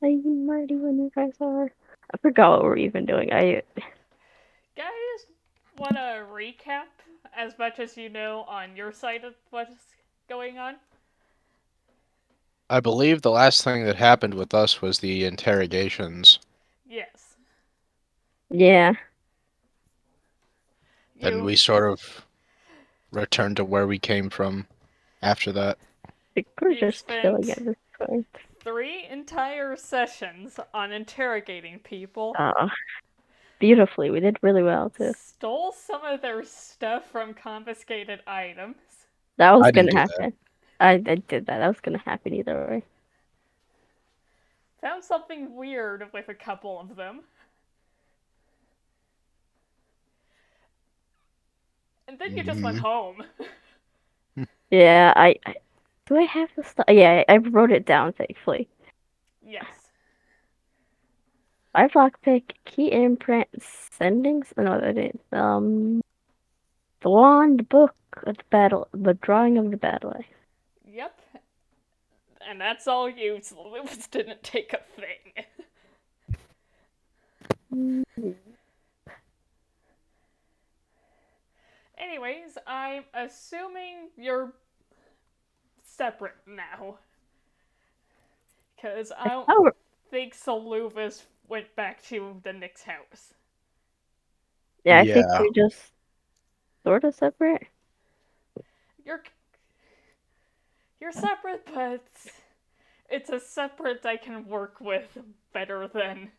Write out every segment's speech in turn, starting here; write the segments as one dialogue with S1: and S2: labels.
S1: I'm ready when you guys are. I forgot what we're even doing.
S2: Guys, want to recap as much as you know on your side of what's going on?
S3: I believe the last thing that happened with us was the interrogations.
S2: Yes.
S1: Yeah,
S3: Then
S2: You
S3: we sort of returned to where we came from after that.
S1: I think we're
S2: you've
S1: just chilling
S2: spent
S1: at this point.
S2: 3 entire sessions on interrogating people,
S1: Uh, Beautifully. We did really well too.
S2: stole some of their stuff from confiscated items,
S1: That was
S3: I didn't
S1: gonna
S3: do that.
S1: happen. I did that. That was gonna happen either way.
S2: found something weird with a couple of them, and then you just went
S3: Hmm.
S2: home.
S1: Yeah, I do I have the stuff? Yeah, I wrote it down thankfully.
S2: Yes.
S1: I lockpick, key imprint, sendings. No, that is the wand, the book, the battle, the drawing of the battle axe.
S2: Yep. And that's all used. Lewis didn't take a thing.
S1: Mm.
S2: Anyways, I'm assuming you're separate now. Because I don't
S1: Oh,
S2: think Soluvis went back to the Nick's house.
S1: yeah, I think
S3: Yeah.
S1: we just sort of separate.
S2: You're you're separate, but it's a separate I can work with better than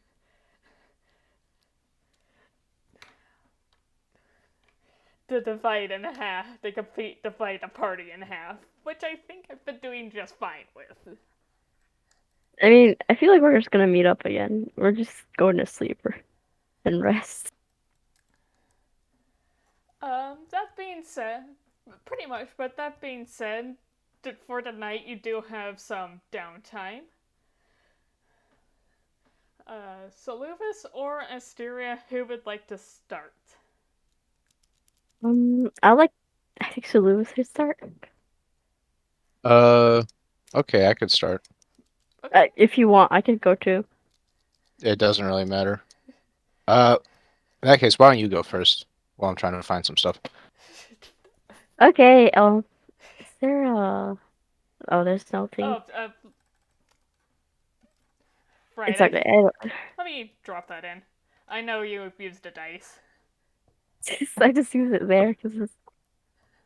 S2: the divide in half, the complete divide a party in half, which I think I've been doing just fine with.
S1: I mean, I feel like we're just gonna meet up again. We're just going to sleep and rest.
S2: That being said, pretty much, but that being said, for tonight you do have some downtime. Soluvis or Asteria, who would like to start?
S1: I like. I think Soluvis should start.
S3: Uh, okay, I could start.
S2: Okay.
S1: If you want, I could go too.
S3: It doesn't really matter. Uh, in that case, why don't you go first while I'm trying to find some stuff?
S1: Okay. Is there a? Oh, there's nothing.
S2: Oh, right.
S1: It's okay. I,
S2: Let me drop that in. I know you used a dice.
S1: I just use it there because it's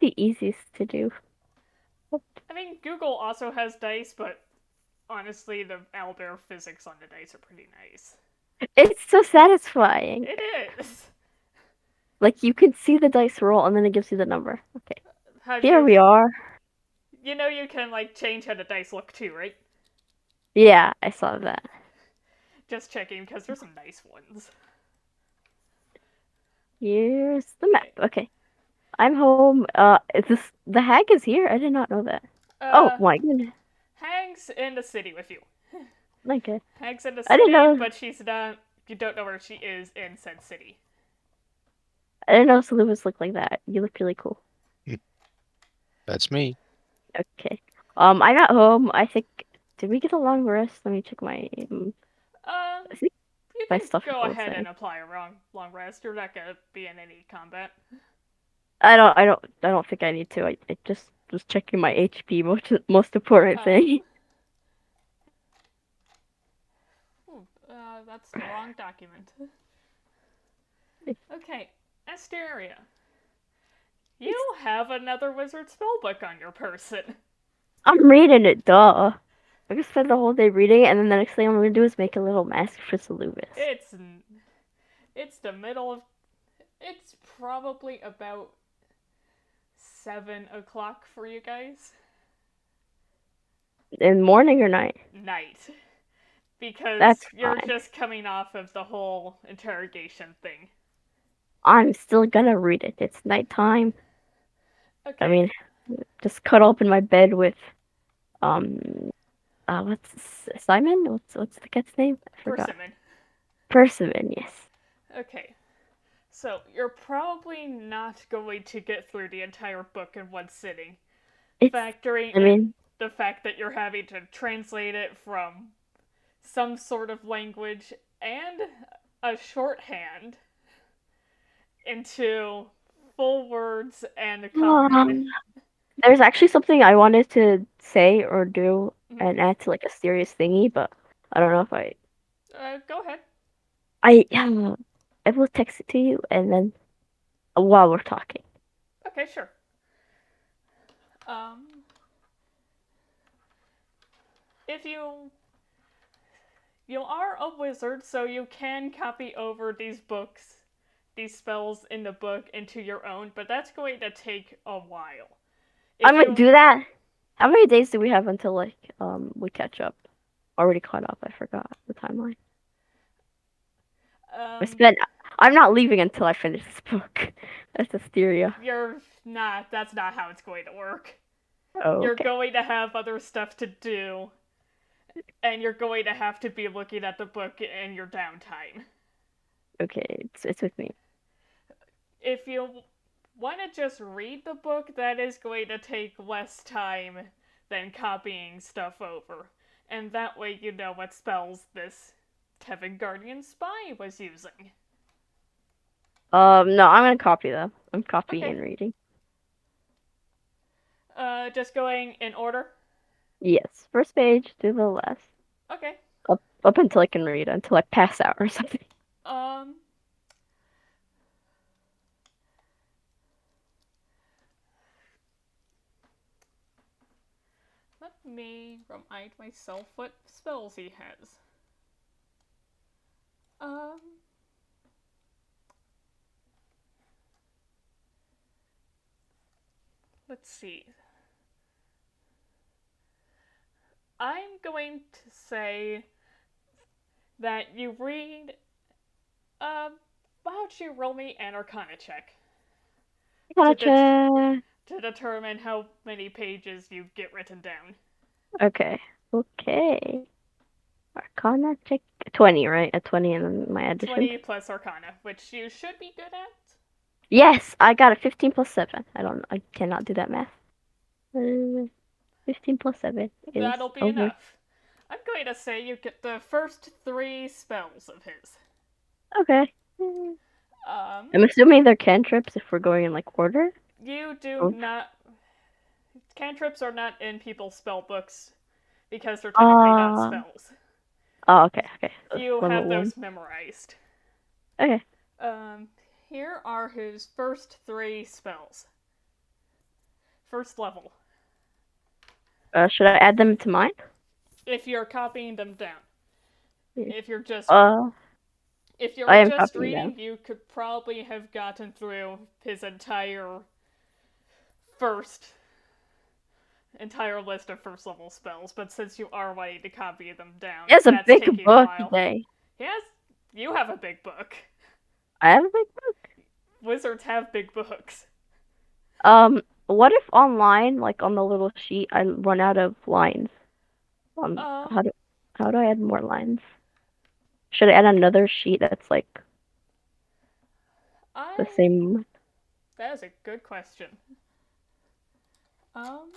S1: the easiest to do.
S2: I mean, Google also has dice, but honestly, the owlbear physics on the dice are pretty nice.
S1: It's so satisfying.
S2: It is.
S1: Like you can see the dice roll and then it gives you the number. Okay.
S2: How's
S1: Here
S2: your?
S1: we are.
S2: You know you can like change how the dice look too, right?
S1: Yeah, I saw that.
S2: Just checking because there's some nice ones.
S1: Here's the map.
S2: Okay.
S1: Okay. I'm home. Is this the hag is here? I did not know that. Oh
S2: Uh,
S1: my goodness.
S2: Hag's in the city with you.
S1: Okay.
S2: Hag's in the
S1: I didn't
S2: city,
S1: know
S2: but she's not. You don't know where she is in said city.
S1: I didn't know Soluvis looked like that. You look really cool.
S3: That's me.
S1: Okay. I'm at home. I think did we get a long rest? Let me check my
S2: Um,
S1: I think
S2: you
S1: my
S2: can
S1: stuff is
S2: go
S1: all the
S2: ahead and
S1: same.
S2: apply a long rest. You're not gonna be in any combat.
S1: I don't think I need to. I just was checking my HP, most important
S2: Oh,
S1: thing.
S2: that's the wrong document. Okay, Asteria. You have another wizard spellbook on your person.
S1: I'm reading it, duh. I just spent the whole day reading it, and then the next thing I'm gonna do is make a little mask for Soluvis.
S2: It's it's the middle of. It's probably about 7 o'clock for you guys.
S1: In morning or night?
S2: Night,
S1: That's
S2: because you're
S1: fine.
S2: just coming off of the whole interrogation thing.
S1: I'm still gonna read it. It's nighttime. I
S2: Okay,
S1: mean, just cuddle up in my bed with um what's Simon? What's the cat's name? I forgot.
S2: persimmon.
S1: Persimmon, yes.
S2: Okay, so you're probably not going to get through the entire book in one sitting,
S1: It's
S2: factoring
S1: I
S2: in
S1: mean,
S2: the fact that you're having to translate it from some sort of language and a shorthand into full words and a copy.
S1: There's actually something I wanted to say or do
S2: Mhm.
S1: and add to like a serious thingy, but I don't know if
S2: Go ahead.
S1: I will text it to you and then while we're talking.
S2: Okay, sure. Um, if you are a wizard, so you can copy over these books, these spells in the book into your own, but that's going to take a while.
S1: I'm
S2: If
S1: gonna
S2: you
S1: do that. How many days do we have until like we catch up? Already caught up. I forgot the timeline. I
S2: um
S1: spent. I'm not leaving until I finish this book. That's Asteria.
S2: you're not that's not how it's going to work.
S1: Oh,
S2: You're
S1: okay.
S2: going to have other stuff to do, and you're going to have to be looking at the book in your downtime.
S1: Okay, it's with me.
S2: If you want to just read the book, that is going to take less time than copying stuff over. And that way you know what spells this Tevngardian spy was using.
S1: No, I'm gonna copy them. I'm copying
S2: Okay.
S1: and reading.
S2: Just going in order.
S1: Yes, first page to the last.
S2: Okay.
S1: Up until I can read, until I pass out or something.
S2: Um, Let me remind myself what spells he has. Um, let's see. I'm going to say that you read. Why don't you roll me an Arcana check to
S1: Gotcha.
S2: to determine how many pages you get written down?
S1: Okay. Okay. Arcana check 20, right? A 20 in my addition.
S2: 20 plus Arcana, which you should be good at.
S1: Yes, I got a 15 plus 7. I cannot do that math. 15 plus 7 is
S2: That'll be
S1: over.
S2: enough. I'm going to say you get the first 3 spells of his.
S1: Okay.
S2: Um,
S1: I'm assuming they're cantrips if we're going in like order.
S2: you do
S1: Oh.
S2: not. Cantrips are not in people's spell books because they're technically not
S1: Uh,
S2: spells.
S1: okay, okay. So
S2: You
S1: level
S2: have
S1: 1.
S2: those memorized.
S1: Okay.
S2: Um, Here are his first 3 spells. First level.
S1: Should I add them to mine?
S2: If you're copying them down.
S1: Yeah.
S2: If you're just if
S1: I
S2: you're
S1: am
S2: just
S1: copying them.
S2: reading, you could probably have gotten through his first entire list of first level spells, but since you are wanting to copy them down,
S1: He has a
S2: that's
S1: big
S2: taking a
S1: book
S2: while.
S1: today.
S2: Yes, you have a big book.
S1: I have a big book.
S2: Wizards have big books.
S1: What if online, like on the little sheet, I run out of lines? Um,
S2: Um,
S1: how do how do I add more lines? Should I add another sheet that's like the
S2: I
S1: same?
S2: that is a good question. Um,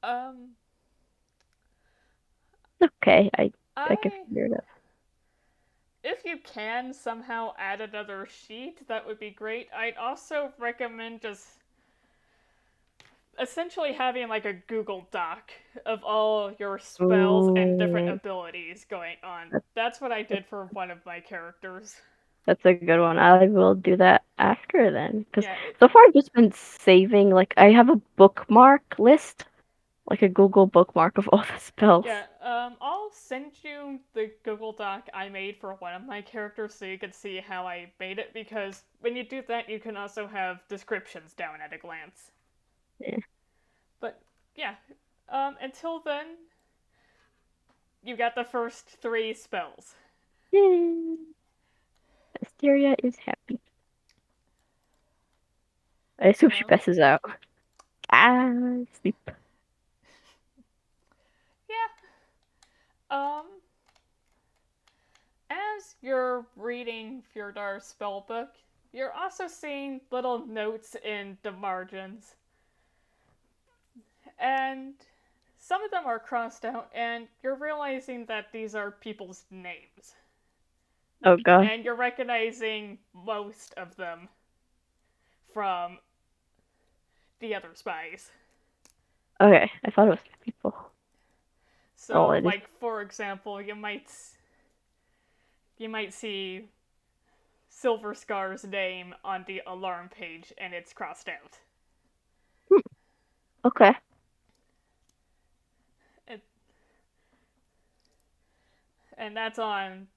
S2: um,
S1: Okay, I can
S2: I
S1: figure it out.
S2: if you can somehow add another sheet, that would be great. I'd also recommend just essentially having like a Google Doc of all your spells and different
S1: Ooh,
S2: abilities going on.
S1: that's,
S2: That's what I did for one of my characters.
S1: that's a good one. I will do that after then, because
S2: Yeah,
S1: so far I've just been saving. Like I have a bookmark list, like a Google bookmark of all the spells.
S2: yeah. I'll send you the Google Doc I made for one of my characters so you can see how I made it. Because when you do that, you can also have descriptions down at a glance.
S1: Yeah.
S2: But yeah, until then, you got the first 3 spells.
S1: Yay. Asteria is happy. I assume she
S2: Um,
S1: passes out. Ah, sleep.
S2: yeah. Um, as you're reading Fjordar's spellbook, you're also seeing little notes in the margins. And some of them are crossed out, and you're realizing that these are people's names.
S1: Oh god.
S2: And you're recognizing most of them from the other spies.
S1: Okay, I thought it was people. Oh,
S2: So,
S1: it is.
S2: like for example, you might see Silver Scar's name on the alarm page, and it's crossed out.
S1: Okay.
S2: And that's on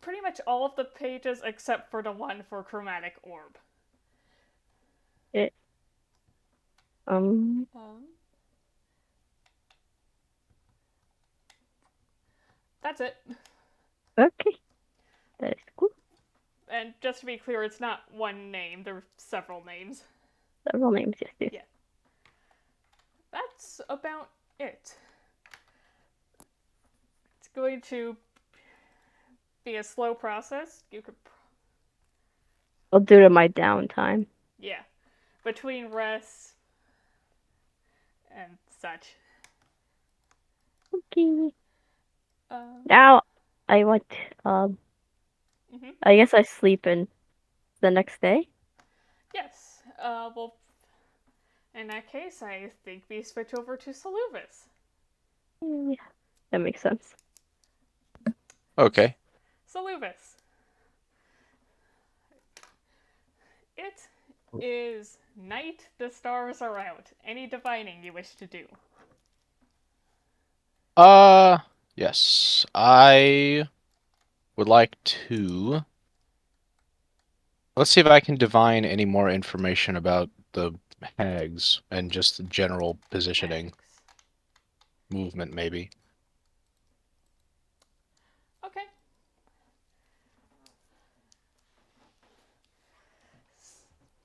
S2: pretty much all of the pages except for the one for Chromatic Orb.
S1: It.
S2: Um, that's it.
S1: Okay. That is cool.
S2: And just to be clear, it's not one name, there are several names.
S1: Several names, yes.
S2: Yeah. That's about it. It's going to be a slow process. You could.
S1: I'll do it in my downtime.
S2: Yeah. Between rests and such.
S1: Okay. Now, I want, I guess I sleep in the next day.
S2: Yes. Well, in that case, I think we switch over to Soluvis.
S1: Yeah, that makes sense.
S3: Okay.
S2: Soluvis. It is night, the stars are out. Any divining you wish to do?
S3: Yes. I would like to. Let's see if I can divine any more information about the hags and just the general positioning.
S2: Hags.
S3: Movement, maybe.
S2: Okay.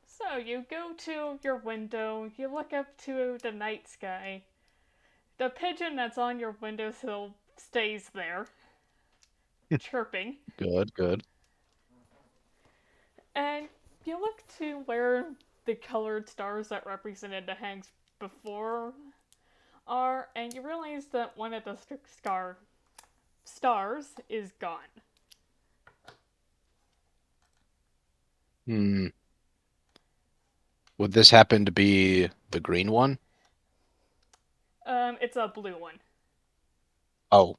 S2: So you go to your window, you look up to the night sky. The pigeon that's on your windowsill stays there, chirping.
S3: Good.
S2: And you look to where the colored stars that represented the hags before are, and you realize that one of the stars is gone.
S3: Would this happen to be the green one?
S2: It's a blue one.
S3: Oh.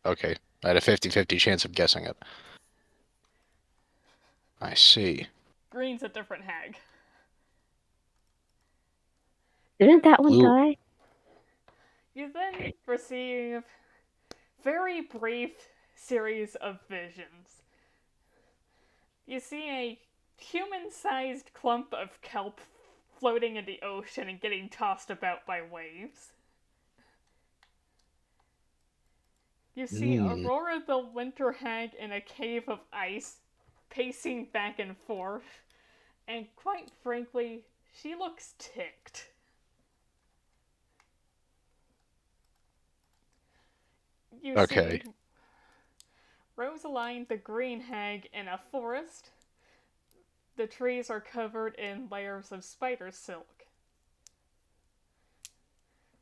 S3: Okay. I had a 50-50 chance of guessing it. I see.
S2: Green's a different hag.
S1: Didn't that one
S3: Blue.
S1: die?
S2: You then receive very brief series of visions. You see a human-sized clump of kelp floating in the ocean and getting tossed about by waves. You see Aurora the Winter Hag in a cave of ice, pacing back and forth, and quite frankly, she looks ticked. You
S3: Okay.
S2: see Rosaline the Green Hag in a forest. The trees are covered in layers of spider silk.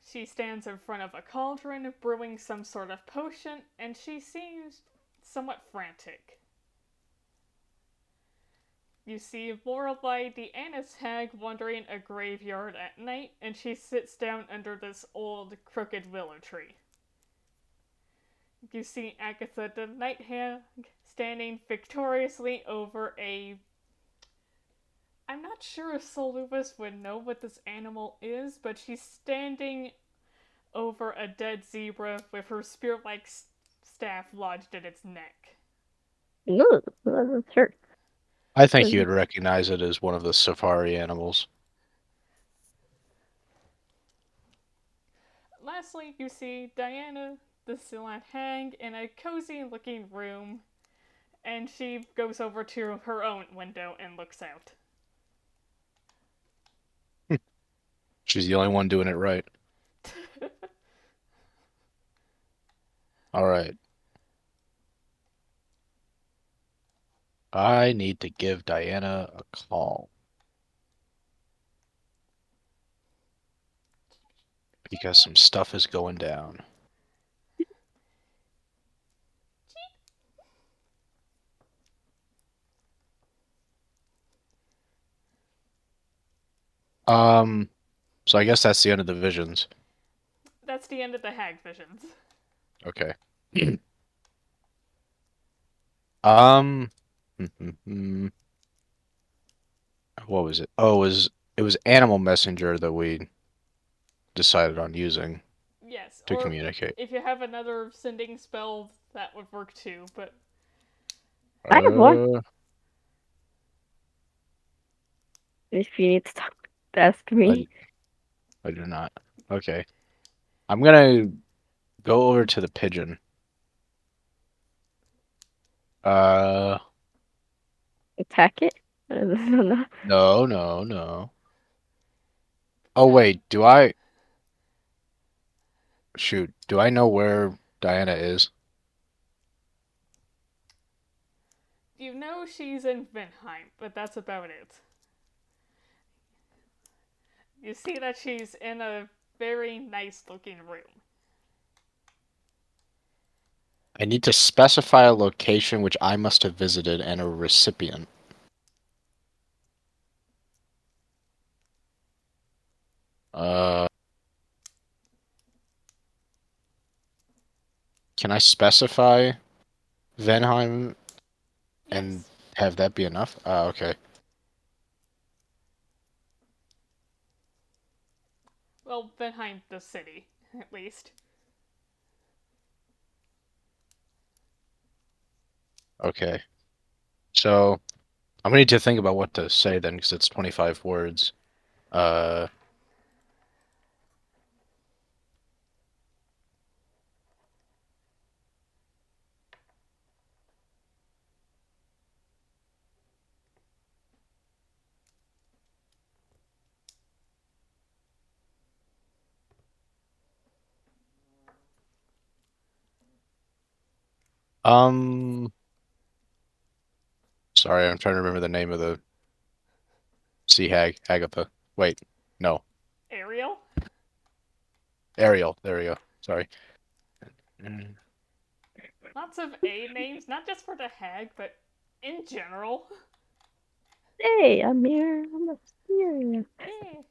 S2: She stands in front of a cauldron, brewing some sort of potion, and she seems somewhat frantic. You see Lorelei the Annis Hag wandering a graveyard at night, and she sits down under this old, crooked willow tree. You see Agatha the Night Hag standing victoriously over a... I'm not sure if Soluvis would know what this animal is, but she's standing over a dead zebra with her spear-like staff lodged in its neck.
S1: No, that hurt.
S3: I think you would recognize it as one of the safari animals.
S2: Lastly, you see Diana the Silat Hag in a cozy-looking room, and she goes over to her own window and looks out.
S3: She's the only one doing it right. All right. I need to give Diana a call. because some stuff is going down. So I guess that's the end of the visions.
S2: That's the end of the hag visions.
S3: Okay. Um, what was it? Oh, it was Animal Messenger that we decided on using
S2: Yes,
S3: to
S2: or
S3: communicate.
S2: if you have another sending spell, that would work too, but
S1: I have one.
S3: Uh,
S1: If you need to talk, ask
S3: I
S1: me.
S3: I do not. Okay. I'm gonna go over to the pigeon. Uh,
S1: Attack it. No.
S3: no, no, no. Oh
S2: no.
S3: wait, do I? Shoot, do I know where Diana is?
S2: You know she's in Ventheim, but that's about it. You see that she's in a very nice looking room.
S3: I need to specify a location which I must have visited and a recipient. Uh, can I specify Venheim and
S2: Yes.
S3: have that be enough? Okay.
S2: Well, Ventheim, the city, at least.
S3: Okay. So I'm gonna need to think about what to say then, because it's 25 words. Uh, um, sorry, I'm trying to remember the name of the sea hag, Agatha. Wait, no,
S2: Ariel?
S3: Ariel. There we go. Sorry.
S2: Lots of A names, not just for the hag, but in general.
S1: Hey, I'm here. I'm here.
S2: Yeah. I,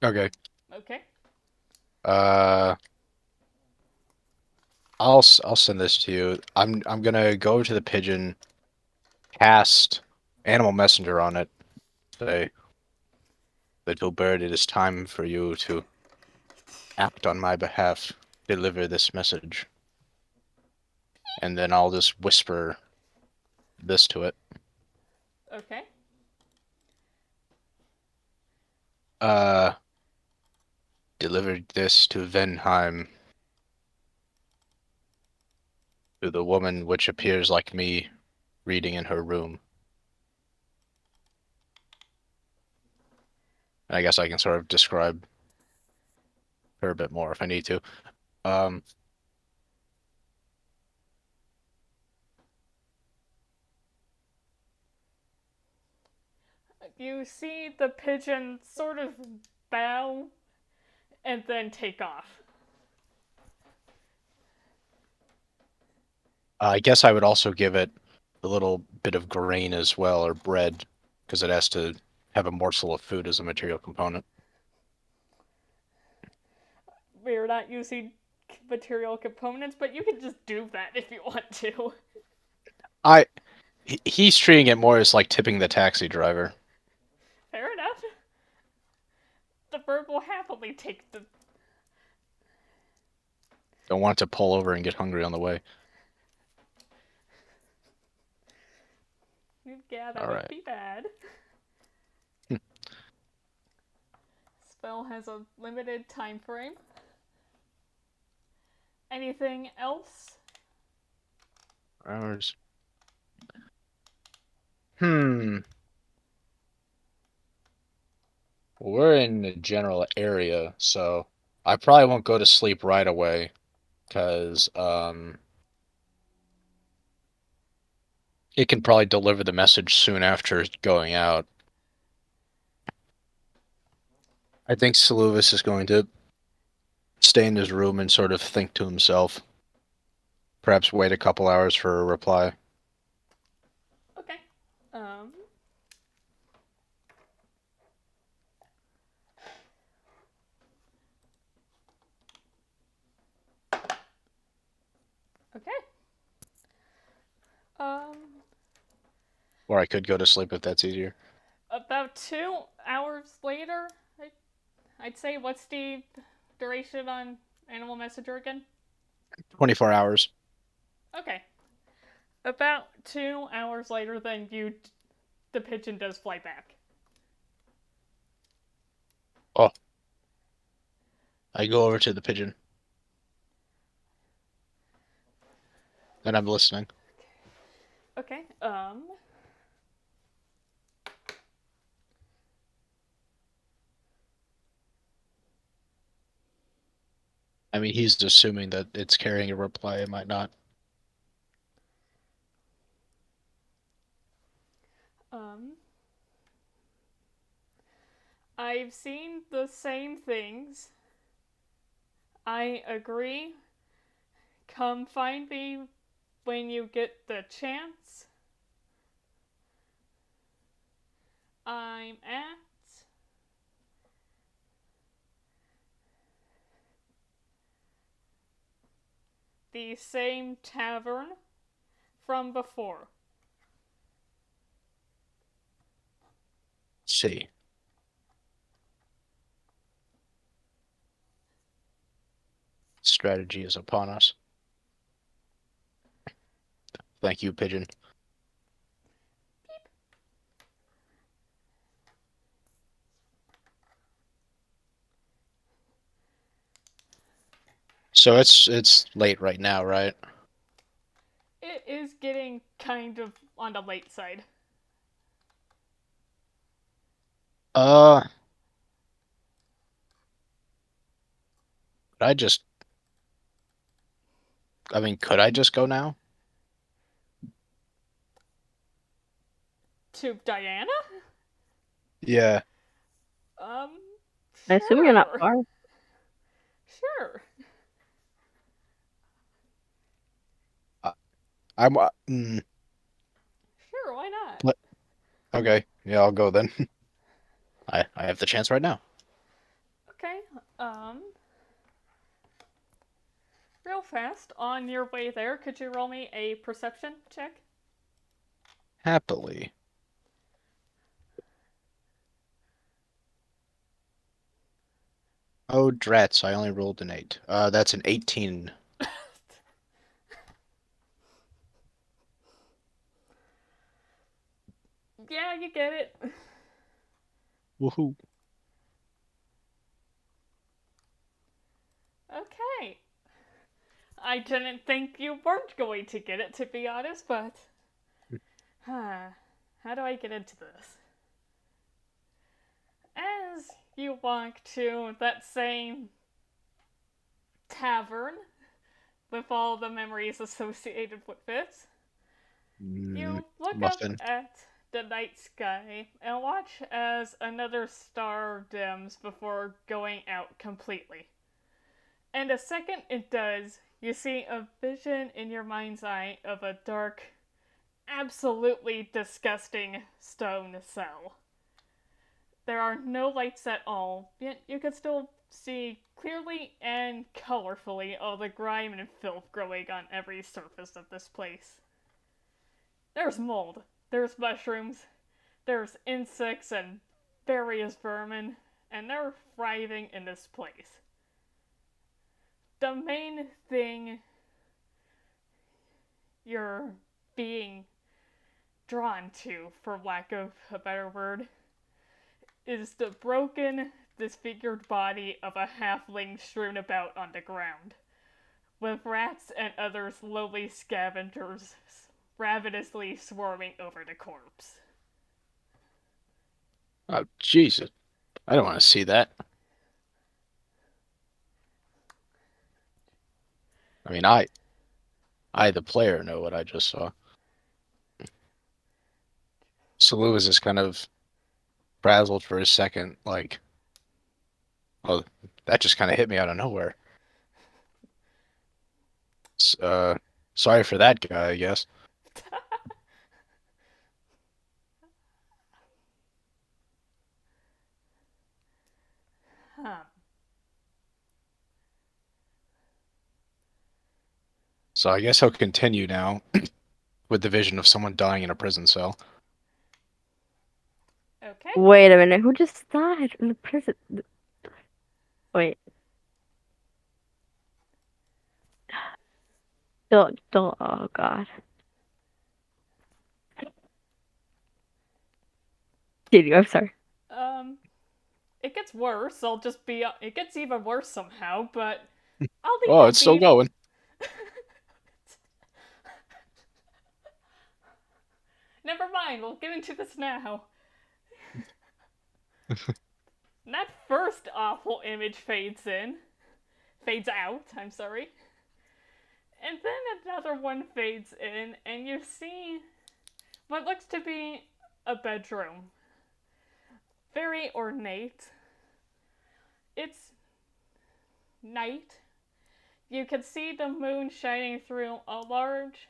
S3: Okay.
S2: okay.
S3: Uh, I'll send this to you. I'm gonna go to the pigeon, cast Animal Messenger on it, say, Little bird, it is time for you to act on my behalf, deliver this message. And then I'll just whisper this to it.
S2: Okay.
S3: Uh, delivered this to Venheim, to the woman which appears like me, reading in her room. And I guess I can sort of describe her a bit more if I need to. Um,
S2: You see the pigeon sort of bow and then take off.
S3: I guess I would also give it a little bit of grain as well, or bread, because it has to have a morsel of food as a material component.
S2: We're not using material components, but you can just do that if you want to.
S3: I he's treating it more as like tipping the taxi driver.
S2: Fair enough. The bird will happily take the.
S3: Don't want to pull over and get hungry on the way.
S2: Yeah, that
S3: All
S2: would
S3: right.
S2: be bad. Spell has a limited time frame. Anything else?
S3: Hours. Well, we're in a general area, so I probably won't go to sleep right away, because it can probably deliver the message soon after going out. I think Soluvis is going to stay in his room and sort of think to himself. Perhaps wait a couple hours for a reply.
S2: Okay. Okay. Um,
S3: Or I could go to sleep if that's easier.
S2: about 2 hours later, I'd say. What's the duration on Animal Messenger again?
S3: 24 hours.
S2: Okay. About 2 hours later, then the pigeon does fly back.
S3: Oh. I go over to the pigeon. And I'm listening.
S2: Okay.
S3: I mean, he's assuming that it's carrying a reply. It might not.
S2: Um, I've seen the same things. I agree. Come find me when you get the chance. I'm at the same tavern from before.
S3: Let's see. Strategy is upon us. Thank you, pigeon. So it's late right now, right?
S2: It is getting kind of on the late side.
S3: Uh, could I just? I mean, could I just go now?
S2: To Diana?
S3: Yeah.
S2: Um,
S1: I assume you're not
S2: sure.
S1: far.
S2: Sure.
S3: I'm.
S2: Sure, why not?
S3: What? Okay. Yeah, I'll go then. I have the chance right now.
S2: Okay, real fast, on your way there, could you roll me a perception check?
S3: Happily. Oh, drats, I only rolled an 8. That's an 18.
S2: Yeah, you get it.
S3: Woohoo.
S2: Okay. I didn't think you weren't going to get it, to be honest, but... How do I get into this? As you walk to that same tavern with all the memories associated with it, you look up
S3: Muffin.
S2: at the night sky and watch as another star dims before going out completely. And the second it does, you see a vision in your mind's eye of a dark, absolutely disgusting stone cell. There are no lights at all, yet you can still see clearly and colorfully all the grime and filth growing on every surface of this place. There's mold, there's mushrooms, there's insects and various vermin, and they're thriving in this place. The main thing you're being drawn to, for lack of a better word, is the broken, disfigured body of a halfling strewn about on the ground, with rats and other lowly scavengers ravenously swarming over the corpse.
S3: Oh, Jesus. I don't want to see that. I mean, I, the player, know what I just saw. Soluvis is kind of frazzled for a second, like, oh, that just kind of hit me out of nowhere. Sorry for that guy, I guess.
S2: Huh.
S3: So I guess he'll continue now with the vision of someone dying in a prison cell.
S2: Okay.
S1: Wait a minute, who just died in the prison? Wait. Don't, oh god. Continue, I'm sorry.
S2: It gets worse. It gets even worse somehow, but I'll leave
S3: Oh,
S2: that
S3: it's still
S2: be.
S3: going.
S2: Never mind, we'll get into this now. That first awful image fades out, I'm sorry. And then another one fades in, and you see what looks to be a bedroom. Very ornate. It's night. You can see the moon shining through a large,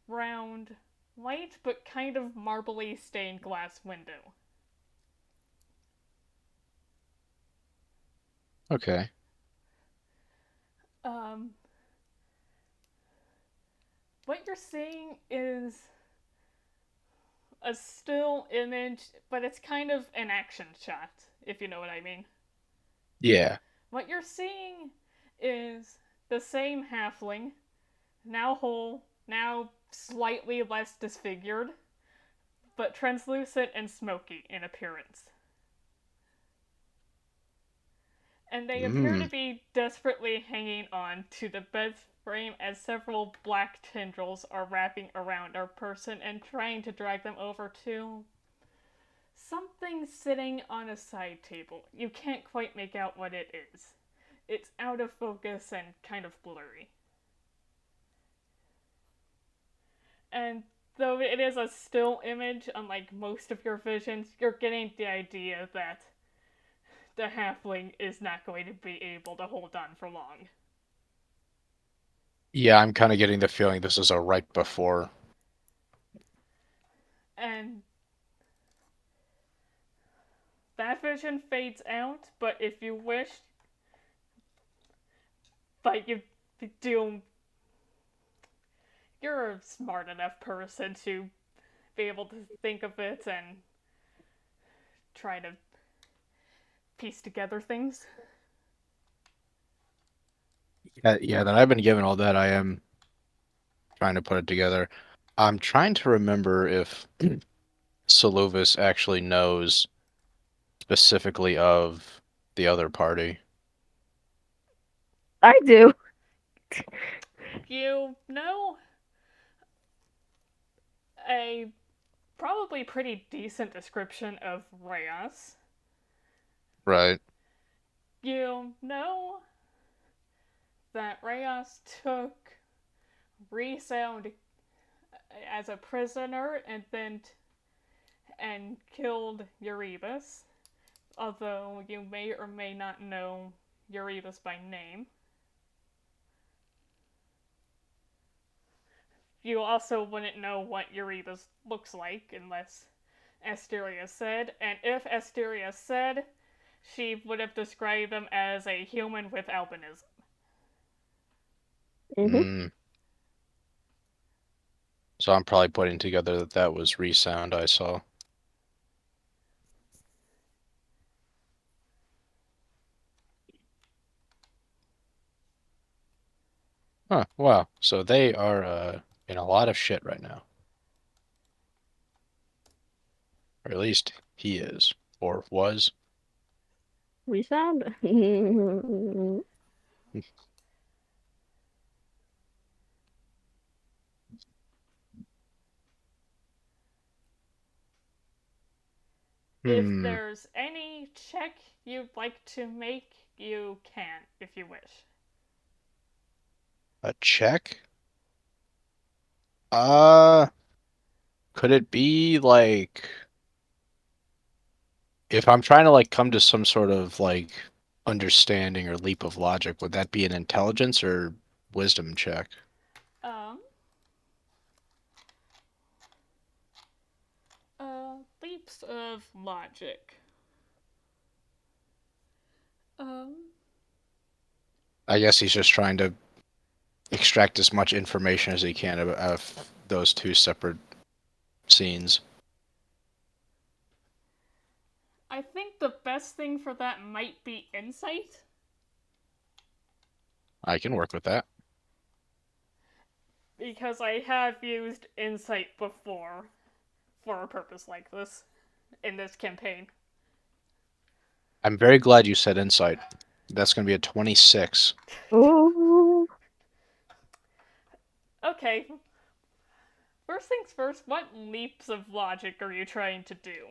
S2: round, white but kind of marbly stained glass window.
S3: Okay.
S2: Um, what you're seeing is a still image, but it's kind of an action shot, if you know what I mean.
S3: Yeah.
S2: What you're seeing is the same halfling, now whole, now slightly less disfigured, but translucent and smoky in appearance. And they appear to be desperately hanging on to the bed frame as several black tendrils are wrapping around our person and trying to drag them over to something sitting on a side table. You can't quite make out what it is. It's out of focus and kind of blurry. And though it is a still image, unlike most of your visions, you're getting the idea that the halfling is not going to be able to hold on for long.
S3: Yeah, I'm kind of getting the feeling this is a right before.
S2: And that vision fades out, but if you wish, but you do, you're a smart enough person to be able to think of it and try to piece together things.
S3: Yeah, that I've been given all that. I am trying to put it together. I'm trying to remember if Soluvis actually knows specifically of the other party.
S1: I do.
S2: You know a probably pretty decent description of Reyes.
S3: Right.
S2: You know that Reyes took Resound as a prisoner and killed Eurybus, although you may or may not know Eurybus by name. You also wouldn't know what Eurybus looks like unless Asteria said, and if Asteria said, she would have described him as a human with albinism.
S3: Mm. So I'm probably putting together that that was Resound I saw. Huh, wow. So they are in a lot of shit right now. Or at least he is. Or was.
S1: We sound.
S2: If
S3: Hmm.
S2: there's any check you'd like to make, you can, if you wish.
S3: A check? Uh, could it be like if I'm trying to like come to some sort of like understanding or leap of logic, would that be an intelligence or wisdom check?
S2: Um, Leaps of logic. Um,
S3: I guess he's just trying to extract as much information as he can of those two separate scenes.
S2: I think the best thing for that might be insight,
S3: I can work with that.
S2: because I have used insight before for a purpose like this in this campaign.
S3: I'm very glad you said insight. That's going to be a 26.
S1: Ooh.
S2: Okay, first things first, what leaps of logic are you trying to do?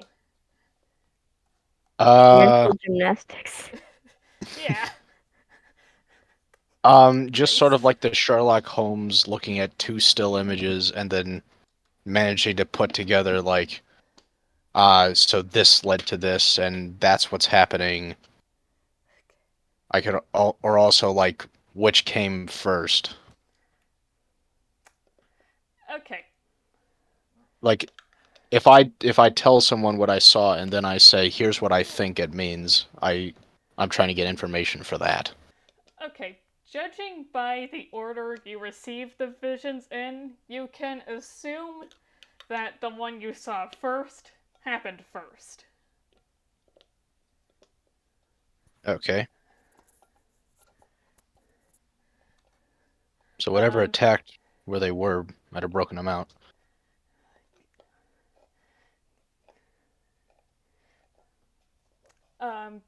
S3: Uh,
S1: Mental gymnastics.
S2: Yeah,
S3: just sort of like the Sherlock Holmes looking at two still images and then managing to put together like, so this led to this and that's what's happening. I could, or also like, which came first.
S2: okay.
S3: Like, if I tell someone what I saw and then I say, here's what I think it means, I'm trying to get information for that.
S2: Okay, judging by the order you received the visions in, you can assume that the one you saw first happened first.
S3: Okay. So whatever
S2: Um,
S3: attacked where they were might have broken them out.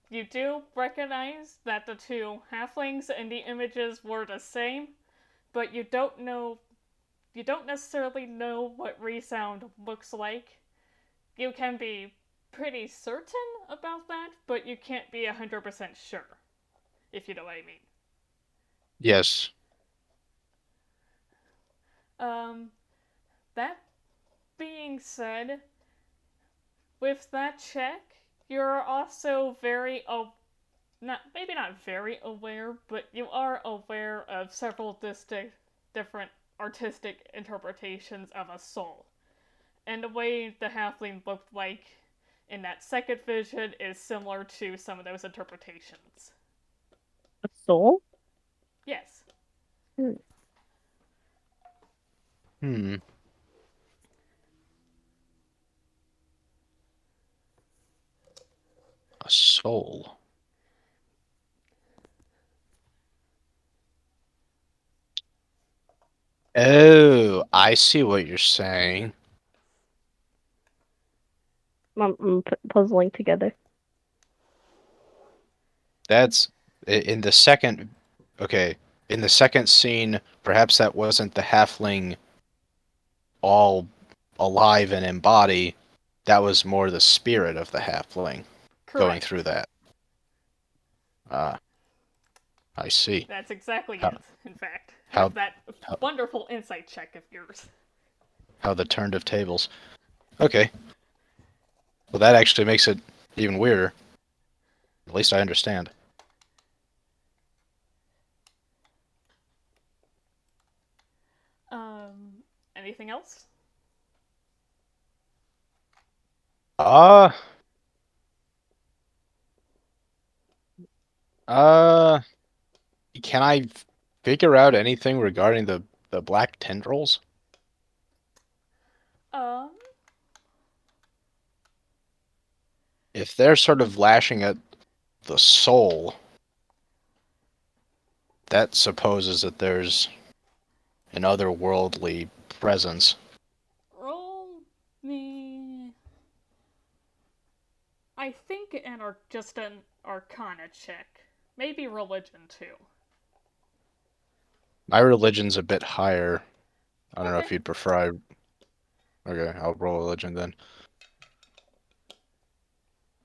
S2: you do recognize that the two halflings in the images were the same, but you don't necessarily know what resound looks like. You can be pretty certain about that, but you can't be 100% sure, if you know what I mean.
S3: Yes.
S2: Um, that being said, with that check, you're also not maybe not very aware, but you are aware of several different artistic interpretations of a soul. And the way the halfling looked like in that second vision is similar to some of those interpretations.
S1: A soul?
S2: Yes.
S1: Hmm.
S3: Hmm. A soul. Oh, I see what you're saying.
S1: I'm puzzling together.
S3: That's in the second. Okay, in the second scene, perhaps that wasn't the halfling all alive and in body. That was more the spirit of the halfling going through
S2: Correct.
S3: that. Ah, I see.
S2: That's exactly
S3: How
S2: it, in fact, with
S3: how
S2: that
S3: how,
S2: wonderful insight check of yours.
S3: how the turned of tables. Okay, well that actually makes it even weirder. At least I understand.
S2: Anything else?
S3: Uh, uh, can I figure out anything regarding the black tendrils?
S2: Um,
S3: If they're sort of lashing at the soul, that supposes that there's an otherworldly presence.
S2: roll me I think just an Arcana check. Maybe religion too.
S3: My religion's a bit higher. I don't know if
S2: Okay.
S3: you'd prefer. Okay, I'll roll religion then.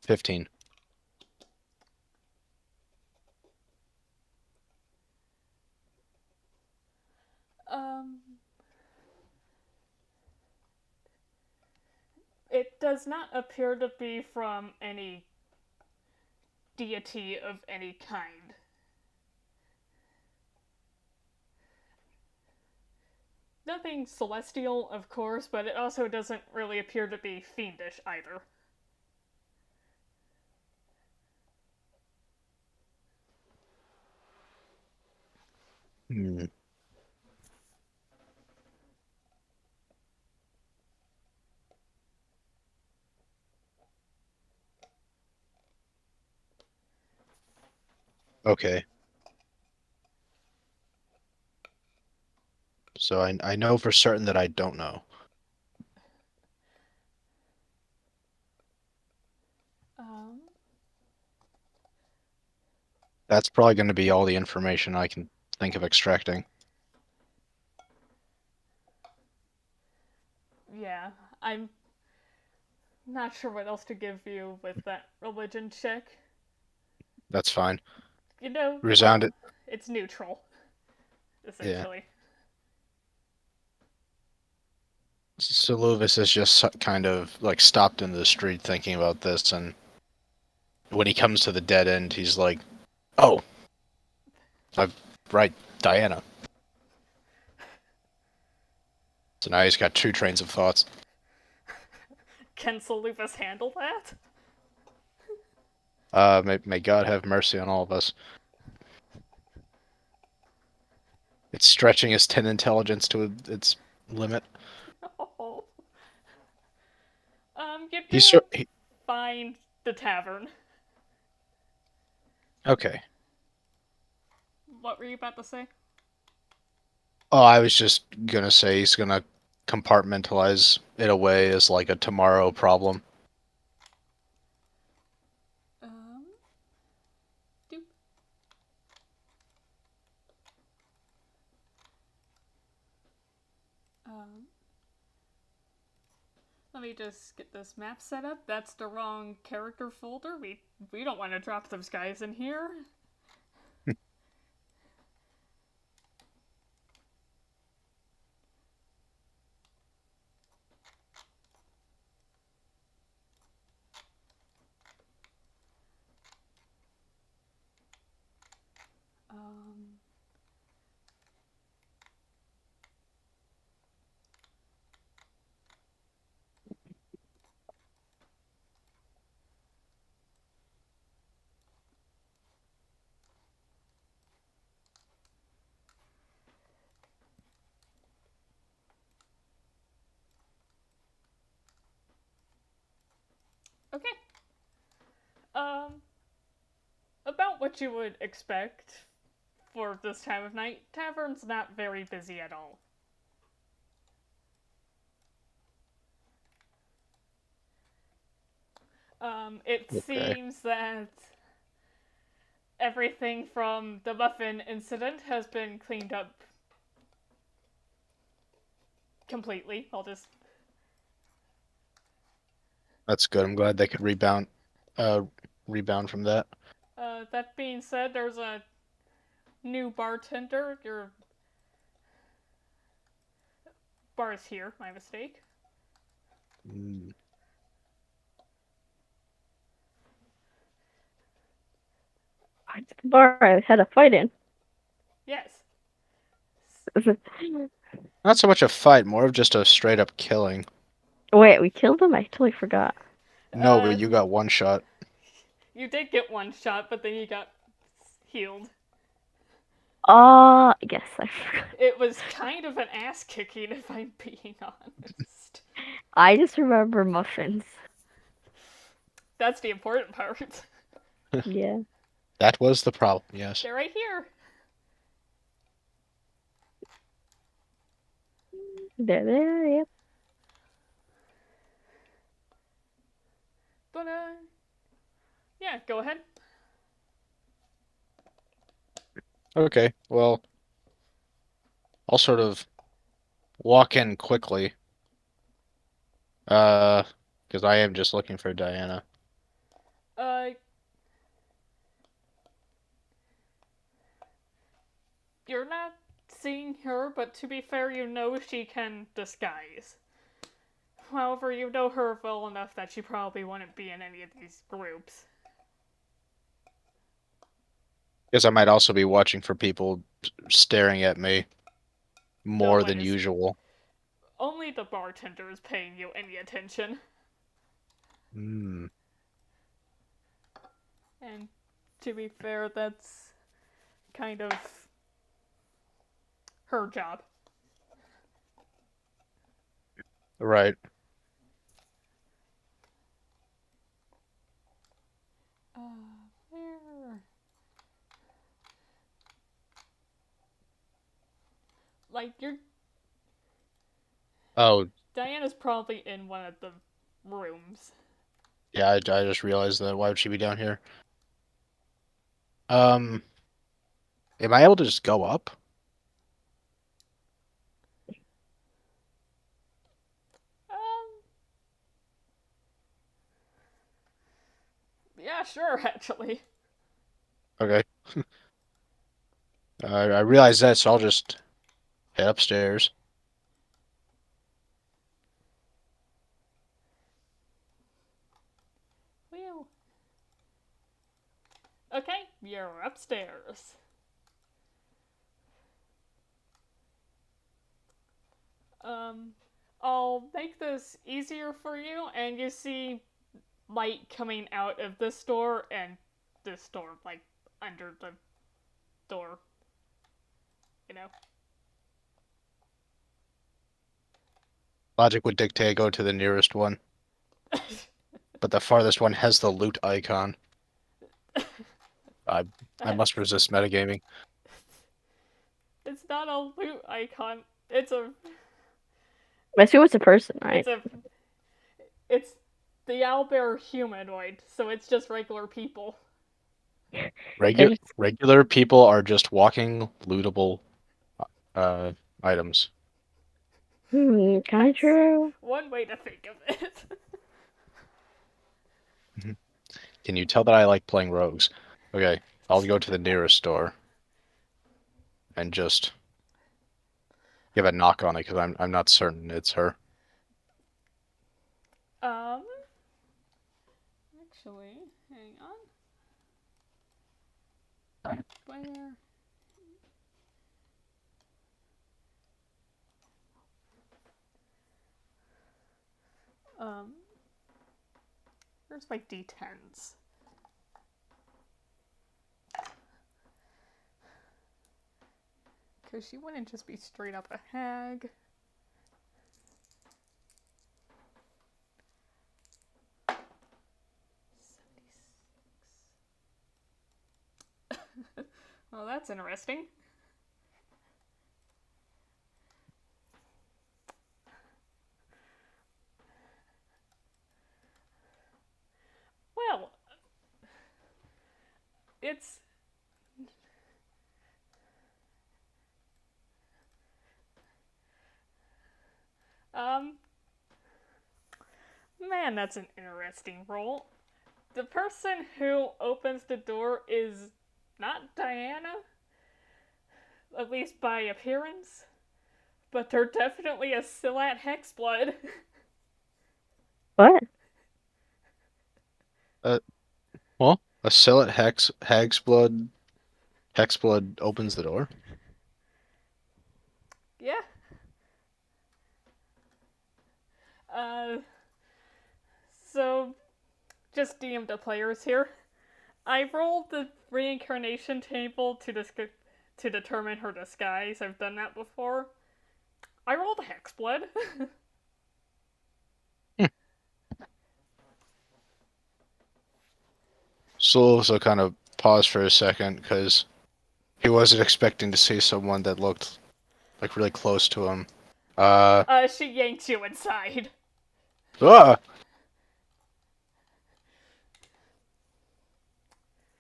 S3: 15.
S2: It does not appear to be from any deity of any kind. Nothing celestial, of course, but it also doesn't really appear to be fiendish either.
S3: Hmm. Okay. So I know for certain that I don't know.
S2: Um,
S3: That's probably going to be all the information I can think of extracting.
S2: yeah, I'm not sure what else to give you with that religion check.
S3: That's fine.
S2: You know,
S3: Resounded.
S2: it's neutral,
S3: Yeah.
S2: essentially.
S3: Soluvis is just kind of like stopped in the street thinking about this, and when he comes to the dead end, he's like, "Oh, right, Diana." So now he's got two trains of thoughts.
S2: Can Soluvis handle that?
S3: May God have mercy on all of us. It's stretching his 10 intelligence to its limit.
S2: Oh. You
S3: He's
S2: do
S3: he,
S2: find the tavern.
S3: okay.
S2: What were you about to say?
S3: Oh, I was just gonna say he's gonna compartmentalize it away as like a tomorrow problem.
S2: Um, doop. Um, let me just get this map set up. That's the wrong character folder. We don't want to drop those guys in here. Um, okay. Um, about what you would expect for this time of night. Tavern's not very busy at all. It
S3: Okay.
S2: seems that everything from the muffin incident has been cleaned up completely. I'll just.
S3: That's good. I'm glad they could rebound from that.
S2: That being said, there's a new bartender. Your bar is here. My mistake.
S3: Mm.
S1: Bar I had a fight in.
S2: Yes.
S3: Not so much a fight, more of just a straight up killing.
S1: Wait, we killed him? I totally forgot.
S3: No,
S2: Uh,
S3: but you got one shot.
S2: you did get one shot, but then you got healed.
S1: Yes, I forgot.
S2: It was kind of an ass kicking, if I'm being honest.
S1: I just remember muffins.
S2: That's the important part.
S1: Yeah,
S3: That was the problem, yes.
S2: They're right here.
S1: they're there. Yep.
S2: But Yeah, go ahead.
S3: Okay, well, I'll sort of walk in quickly. Because I am just looking for Diana.
S2: Uh, you're not seeing her, but to be fair, you know she can disguise. However, you know her well enough that she probably wouldn't be in any of these groups.
S3: Guess I might also be watching for people staring at me
S2: No
S3: more
S2: one
S3: than
S2: is.
S3: usual.
S2: Only the bartender is paying you any attention.
S3: Hmm.
S2: And to be fair, that's kind of her job.
S3: Right.
S2: Where? Like, you're.
S3: Oh,
S2: Diana's probably in one of the rooms.
S3: yeah, I just realized that. Why would she be down here? Um, am I able to just go up?
S2: Um, yeah, sure, actually.
S3: Okay. I realize that, so I'll just head upstairs.
S2: Well. Okay, you're upstairs. I'll make this easier for you, and you see light coming out of this door and this door, like, under the door. You know?
S3: Logic would dictate go to the nearest one, but the farthest one has the loot icon. I must resist metagaming.
S2: It's not a loot icon. It's a.
S1: I assume it's a person, right?
S2: It's a. It's the owlbear humanoid, so it's just regular people.
S3: Regular people are just walking lootable uh items.
S1: Kind of true.
S2: One way to think of it.
S3: Can you tell that I like playing rogues? Okay, I'll go to the nearest store and just give a knock on it because I'm not certain it's her.
S2: Actually, hang on. Where? Um, where's my d10s? Because she wouldn't just be straight up a hag. Well, that's interesting. Well, it's. Um. Man, that's an interesting role. The person who opens the door is not Diana, at least by appearance, but they're definitely a Silat Hexblood.
S1: What?
S3: Well, a Sillet Hexblood opens the door.
S2: Yeah. Uh, so, just DM the players here. I rolled the reincarnation table to determine her disguise. I've done that before. I rolled a Hexblood.
S3: So also kind of paused for a second because he wasn't expecting to see someone that looked like really close to him.
S2: She yanked you inside.
S3: Ah!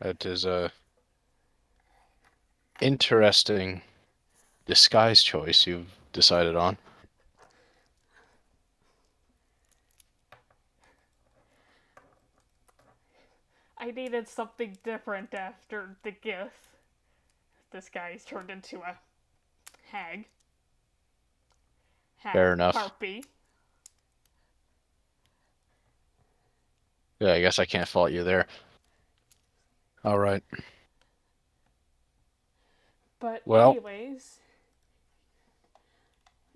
S3: That is a interesting disguise choice you've decided on.
S2: I needed something different after the Gith. This guy's turned into a hag. Half
S3: Fair enough.
S2: harpy.
S3: Yeah, I guess I can't fault you there. All right.
S2: But
S3: Well,
S2: anyways,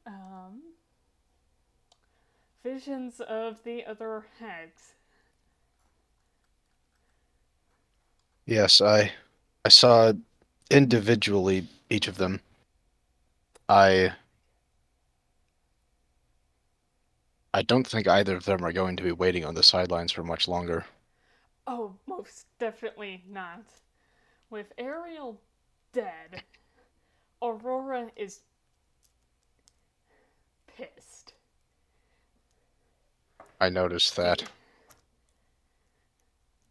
S2: um, visions of the other hags.
S3: yes, I saw individually each of them. I I don't think either of them are going to be waiting on the sidelines for much longer.
S2: Oh, most definitely not. With Ariel dead, Aurora is pissed.
S3: I noticed
S2: The,
S3: that.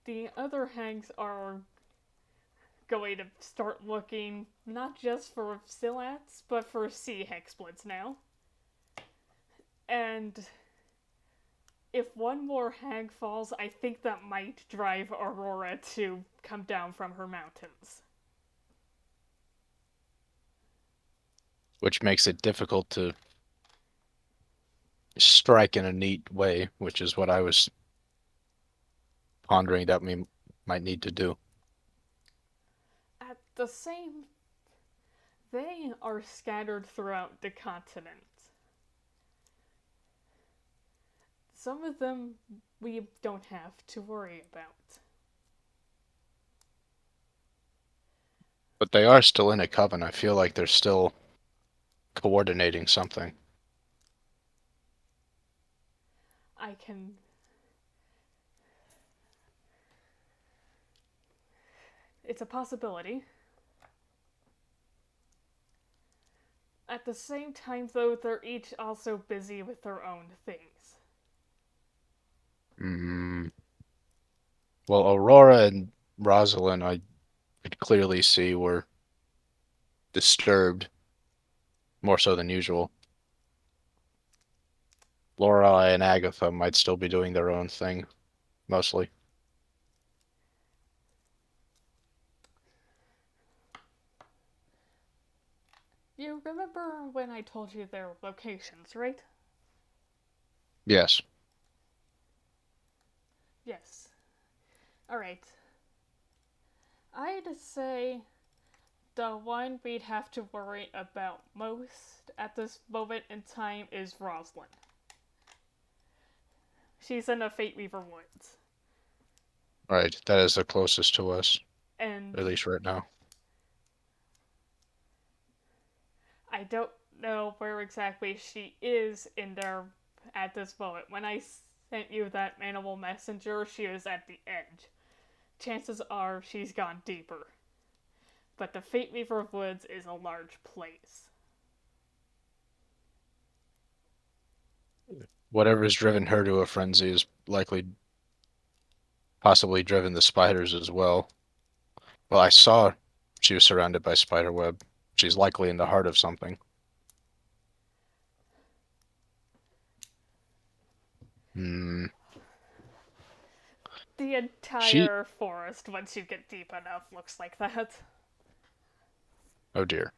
S2: the other hags are going to start looking not just for Silats, but for sea Hexbloods now. And if one more hag falls, I think that might drive Aurora to come down from her mountains.
S3: Which makes it difficult to strike in a neat way, which is what I was pondering that we might need to do.
S2: At the same, they are scattered throughout the continent. Some of them we don't have to worry about.
S3: But they are still in a coven. I feel like they're still coordinating something.
S2: I can. It's a possibility. At the same time, though, they're each also busy with their own things.
S3: Mm. Well, Aurora and Rosalind, I could clearly see were disturbed more so than usual. Lorelei and Agatha might still be doing their own thing, mostly.
S2: You remember when I told you their locations, right?
S3: Yes.
S2: Yes. Alright. I'd say the one we'd have to worry about most at this moment in time is Rosalind. She's in the Fate Weaver Woods.
S3: Right. That is the closest to us,
S2: And
S3: at least right now.
S2: I don't know where exactly she is in there at this moment. When I sent you that animal messenger, she was at the edge. Chances are she's gone deeper. But the Fate Weaver Woods is a large place.
S3: Whatever's driven her to a frenzy is likely possibly driven the spiders as well. Well, I saw she was surrounded by spiderweb. She's likely in the heart of something. Hmm.
S2: The
S3: She.
S2: entire forest, once you get deep enough, looks like that.
S3: Oh dear.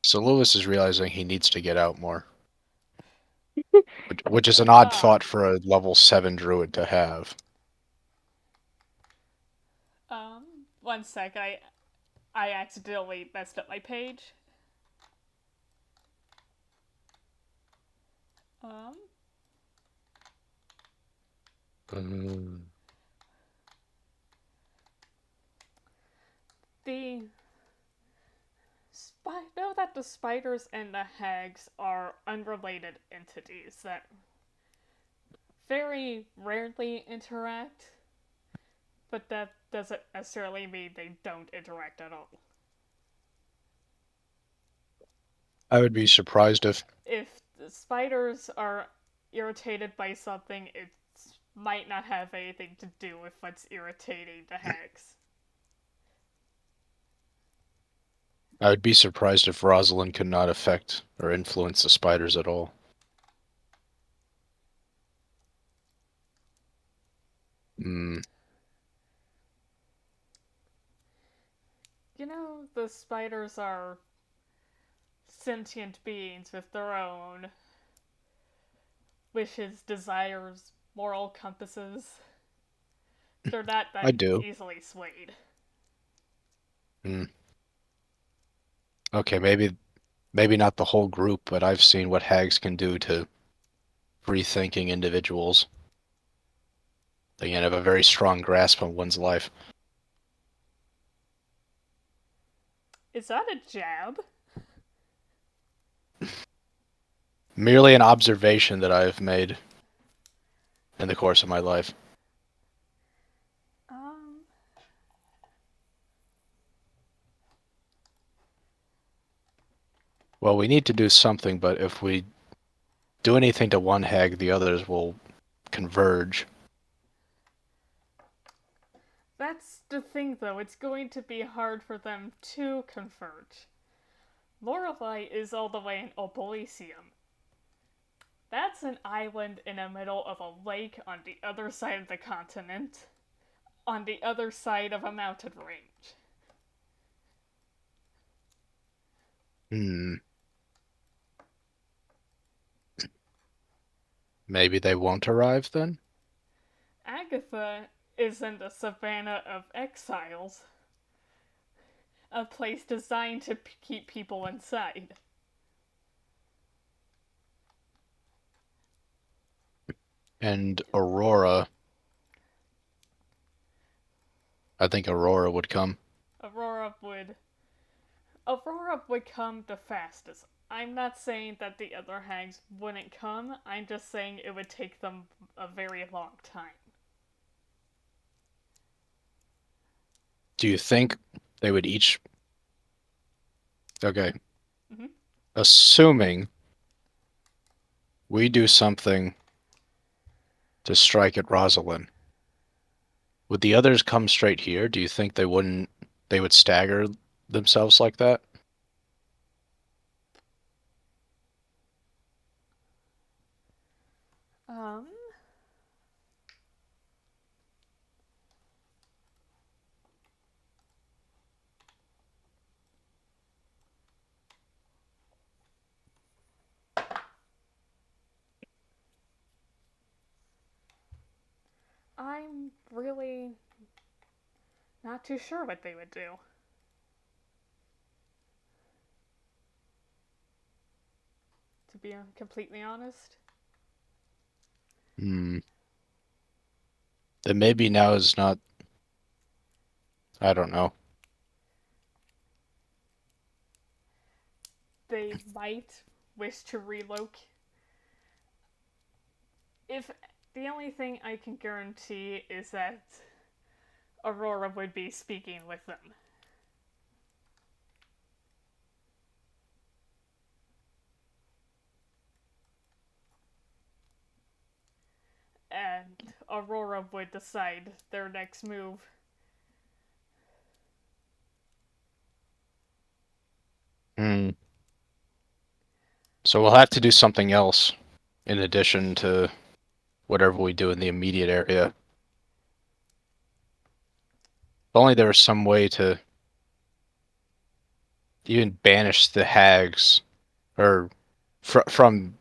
S3: So Lewis is realizing he needs to get out more, which is an odd thought for a level 7 druid to have.
S2: One sec, I accidentally messed up my page. Um,
S3: Mm.
S2: the know that the spiders and the hags are unrelated entities that very rarely interact, but that doesn't necessarily mean they don't interact at all.
S3: I would be surprised if.
S2: If the spiders are irritated by something, it might not have anything to do with what's irritating the hags.
S3: I would be surprised if Rosalind could not affect or influence the spiders at all. Hmm.
S2: You know, the spiders are sentient beings with their own wishes, desires, moral compasses. They're not
S3: I
S2: that
S3: do.
S2: easily swayed.
S3: Hmm. Okay, maybe not the whole group, but I've seen what hags can do to free-thinking individuals. They can have a very strong grasp on one's life.
S2: Is that a jab?
S3: Merely an observation that I have made in the course of my life.
S2: Um,
S3: Well, we need to do something, but if we do anything to one hag, the others will converge.
S2: that's the thing though, it's going to be hard for them to converge. Lorelei is all the way in Opolisium. That's an island in the middle of a lake on the other side of the continent, on the other side of a mountain range.
S3: Hmm. Maybe they won't arrive then?
S2: Agatha is in the Savannah of Exiles, a place designed to keep people inside.
S3: And Aurora, I think Aurora would come.
S2: Aurora would Aurora would come the fastest. I'm not saying that the other hags wouldn't come, I'm just saying it would take them a very long time.
S3: Do you think they would each... Okay.
S2: Mm-hmm.
S3: Assuming we do something to strike at Rosalind, would the others come straight here? Do you think they wouldn't... They would stagger themselves like that?
S2: Um, I'm really not too sure what they would do. To be completely honest.
S3: Hmm. Then maybe now is not... I don't know.
S2: They might wish to relocate. If the only thing I can guarantee is that Aurora would be speaking with them. And Aurora would decide their next move.
S3: Hmm. So we'll have to do something else in addition to whatever we do in the immediate area. If only there was some way to even banish the hags, or from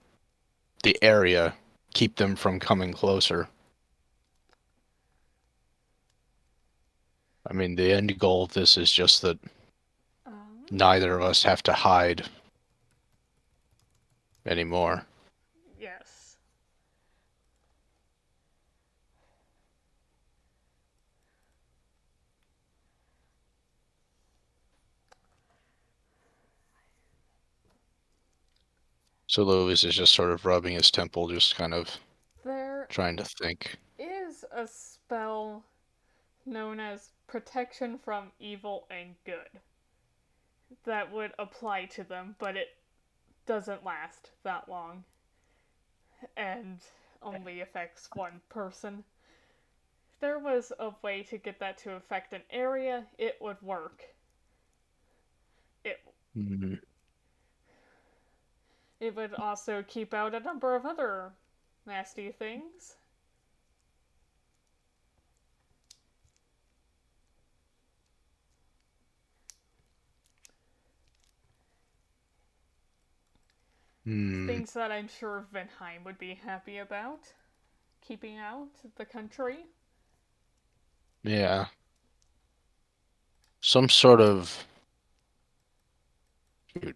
S3: the area, keep them from coming closer. I mean, the end goal of this is just that neither of us have to hide anymore.
S2: Yes.
S3: So Louis is just sort of rubbing his temple, just kind of
S2: There
S3: trying to think.
S2: is a spell known as Protection from Evil and Good that would apply to them, but it doesn't last that long. and only affects one person. If there was a way to get that to affect an area, it would work. It
S3: Mm.
S2: it would also keep out a number of other nasty things.
S3: Mm.
S2: Things that I'm sure Ventheim would be happy about keeping out the country.
S3: Yeah. Some sort of. Shoot.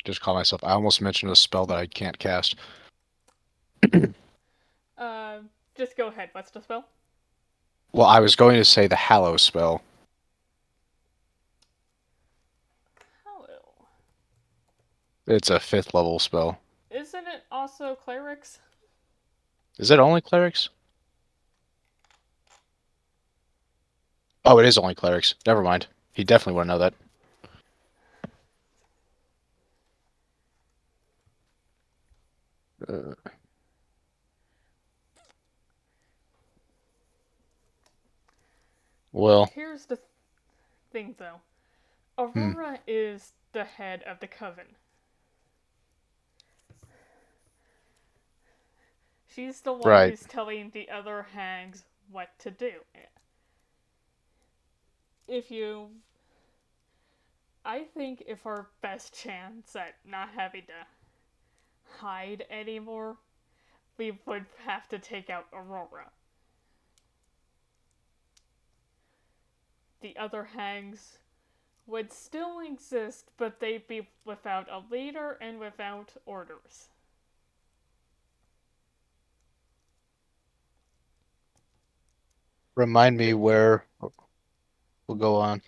S3: Just call myself. I almost mentioned a spell that I can't cast.
S2: Uh, just go ahead. What's the spell?
S3: Well, I was going to say the Hallow spell.
S2: Hello.
S3: It's a 5th level spell.
S2: Isn't it also clerics?
S3: Is it only clerics? Oh, it is only clerics. Never mind. He definitely wouldn't know that. Well.
S2: Here's the thing, though. Aurora is the head of the coven. She's the one
S3: Right.
S2: who's telling the other hags what to do. If you. I think if our best chance at not having to hide anymore, we would have to take out Aurora. The other hags would still exist, but they'd be without a leader and without orders.
S3: Remind me where we'll go on.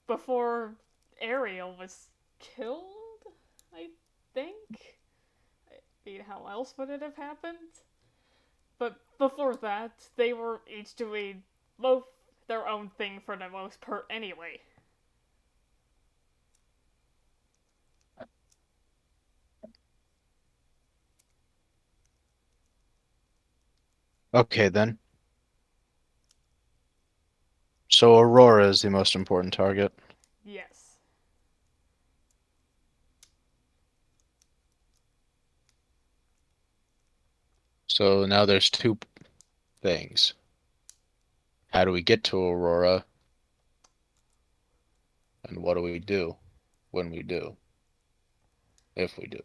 S2: Before Ariel was killed, I think? I mean, how else would it have happened? But before that, they were each doing both their own thing for the most part anyway.
S3: Okay, then. So Aurora is the most important target.
S2: Yes.
S3: So now there's 2 things. How do we get to Aurora? And what do we do when we do? If we do.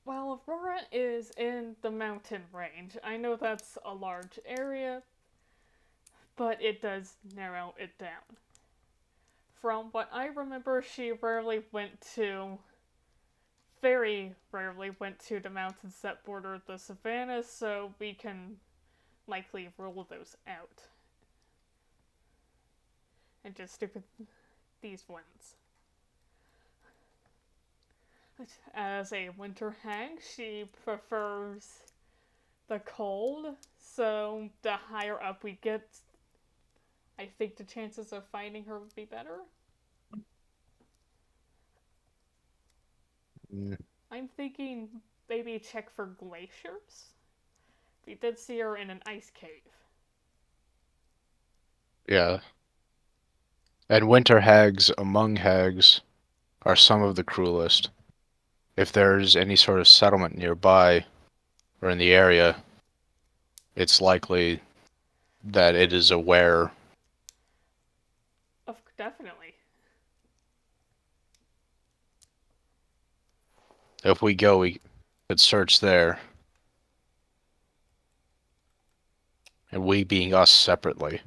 S2: Well, Aurora is in the mountain range. I know that's a large area, but it does narrow it down. From what I remember, she very rarely went to the mountains that border the savannas, so we can likely rule those out. And just stick with these ones. As a winter hag, she prefers the cold, so the higher up we get, I think the chances of finding her would be better.
S3: Mm.
S2: I'm thinking maybe check for glaciers. We did see her in an ice cave.
S3: Yeah. And winter hags among hags are some of the cruelest. If there's any sort of settlement nearby or in the area, it's likely that it is aware.
S2: Definitely.
S3: If we go, we could search there. And we being us separately.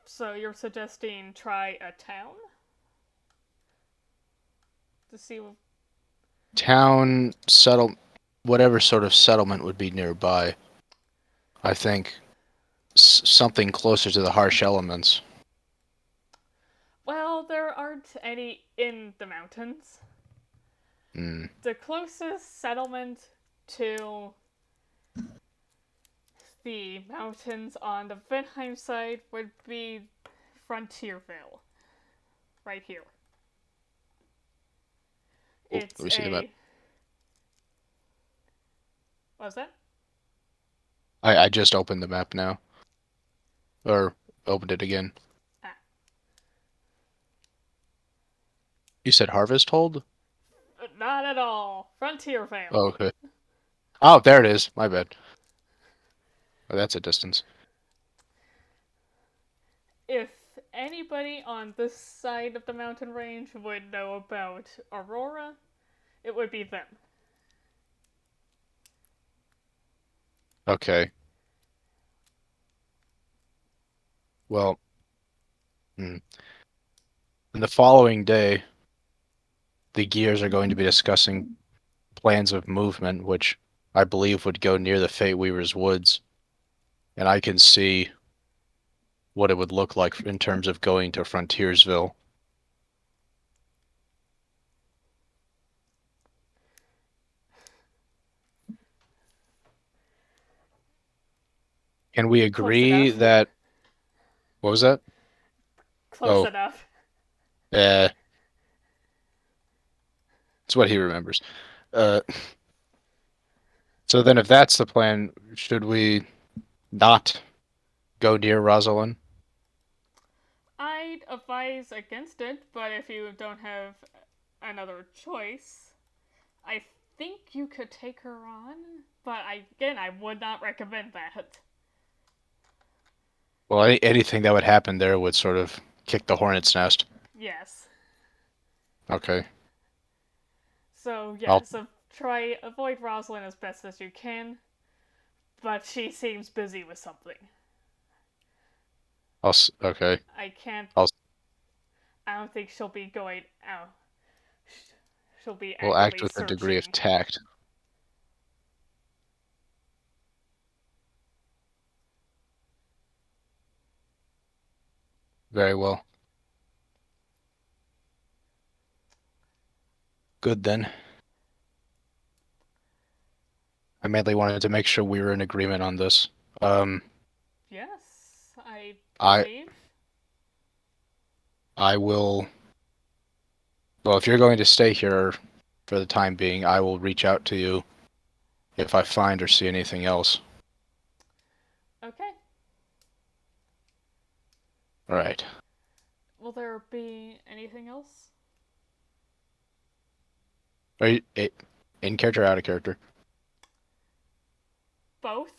S2: So you're suggesting try a town? To see what...
S3: Town, whatever sort of settlement would be nearby. I think something closer to the harsh elements.
S2: Well, there aren't any in the mountains.
S3: Mm.
S2: The closest settlement to the mountains on the Ventheim side would be Frontierville. Right here.
S3: let
S2: It's
S3: me see the map.
S2: What's that?
S3: I just opened the map now. Or opened it again.
S2: Ah.
S3: You said Harvest Hold?
S2: Not at all. Frontier Vale.
S3: Oh, okay. Oh, there it is. My bad. Oh, that's a distance.
S2: If anybody on this side of the mountain range would know about Aurora, it would be them.
S3: Okay. Well, in the following day, the Gears are going to be discussing plans of movement, which I believe would go near the Fate Weaver's Woods. And I can see what it would look like in terms of going to Frontiersville. Can we
S2: Close
S3: agree
S2: enough.
S3: that... What was that?
S2: Close
S3: Oh,
S2: enough.
S3: it's what he remembers. Uh, so then if that's the plan, should we not go near Rosalind?
S2: I'd advise against it, but if you don't have another choice, I think you could take her on. But I would not recommend that.
S3: Well, anything that would happen there would sort of kick the hornet's nest.
S2: Yes.
S3: Okay.
S2: So yeah,
S3: I'll
S2: so try avoid Rosalind as best as you can, but she seems busy with something.
S3: okay.
S2: I can't.
S3: I'll
S2: I don't think she'll be going out. She'll be
S3: we'll act
S2: actively
S3: with a degree of
S2: searching.
S3: tact. Very well. Good then. I mainly wanted to make sure we were in agreement on this.
S2: Yes, I
S3: I
S2: believe.
S3: I will. Well, if you're going to stay here for the time being, I will reach out to you if I find or see anything else.
S2: Okay.
S3: All right.
S2: Will there be anything else?
S3: Are you in character or out of character?
S2: Both?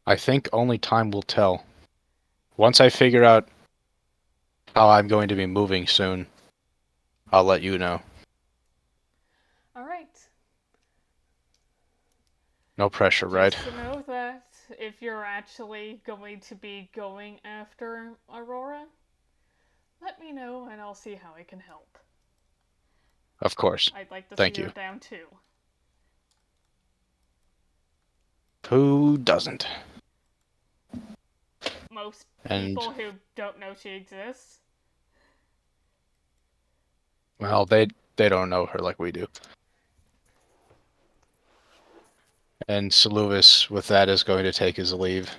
S3: I think only time will tell. Once I figure out how I'm going to be moving soon, I'll let you know.
S2: Alright.
S3: No pressure, right?
S2: Just to know that if you're actually going to be going after Aurora, let me know and I'll see how I can help.
S3: Of course.
S2: I'd like to see
S3: Thank
S2: her
S3: you.
S2: down too.
S3: Who doesn't?
S2: Most
S3: And,
S2: people who don't know she exists.
S3: well, they don't know her like we do. And Soluvis, with that, is going to take his leave.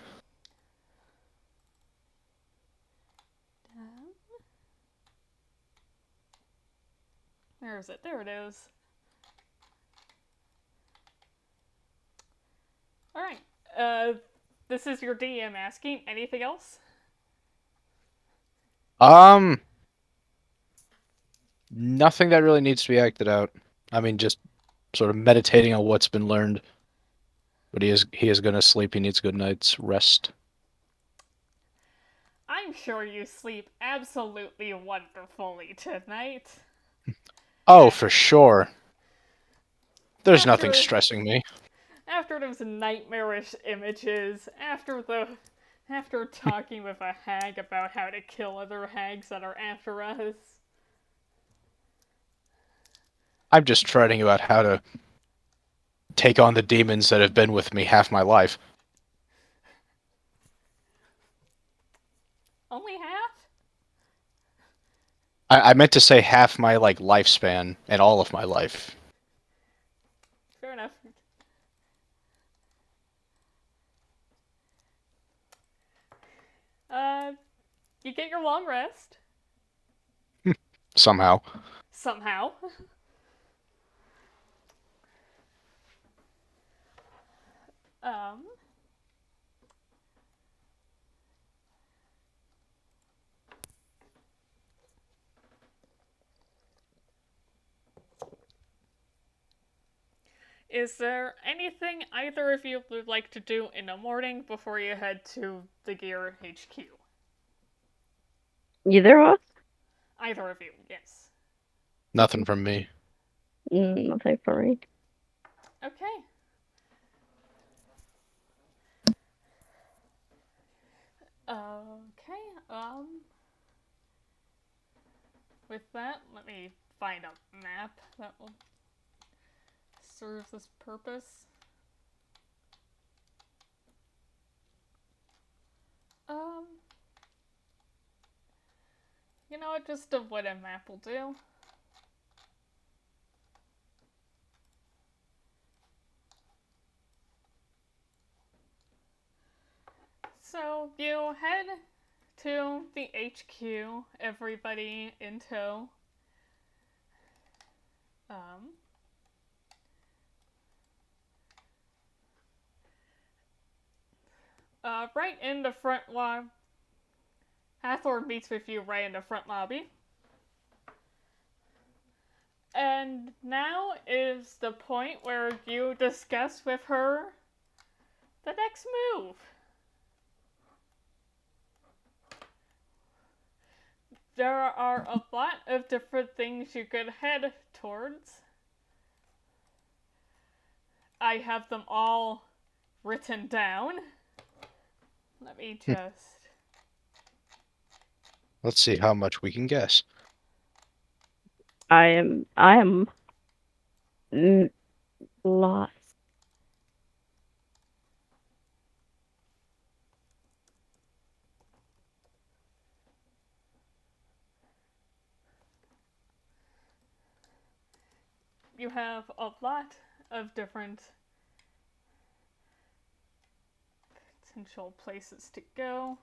S2: Where is it? There it is. Alright. This is your DM asking. Anything else?
S3: Nothing that really needs to be acted out. I mean, just sort of meditating on what's been learned. But he is going to sleep. He needs a good night's rest.
S2: I'm sure you sleep absolutely wonderfully tonight.
S3: Oh, for sure. There's nothing
S2: After
S3: stressing me.
S2: after those nightmarish images, after talking with a hag about how to kill other hags that are after us.
S3: I'm just trying about how to take on the demons that have been with me half my life.
S2: Only half?
S3: I meant to say half my lifespan and all of my life.
S2: Fair enough. You get your long rest.
S3: somehow.
S2: Somehow. um, is there anything either of you would like to do in the morning before you head to the Gear HQ?
S1: Either of us?
S2: Either of you, yes.
S3: Nothing from me.
S1: Nothing for me.
S2: Okay. Okay, with that, let me find a map that will serve this purpose. Um, you know what, just a wooden map will do. So, you head to the HQ, everybody in tow. Um, right in the front lobby. Hathor meets with you right in the front lobby. And now is the point where you discuss with her the next move. There are a lot of different things you could head towards. I have them all written down. Let me just...
S3: Let's see how much we can guess.
S1: I am lost.
S2: You have a lot of different potential places to go.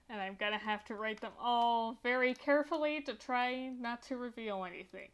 S2: And I'm gonna have to write them all very carefully to try not to reveal anything.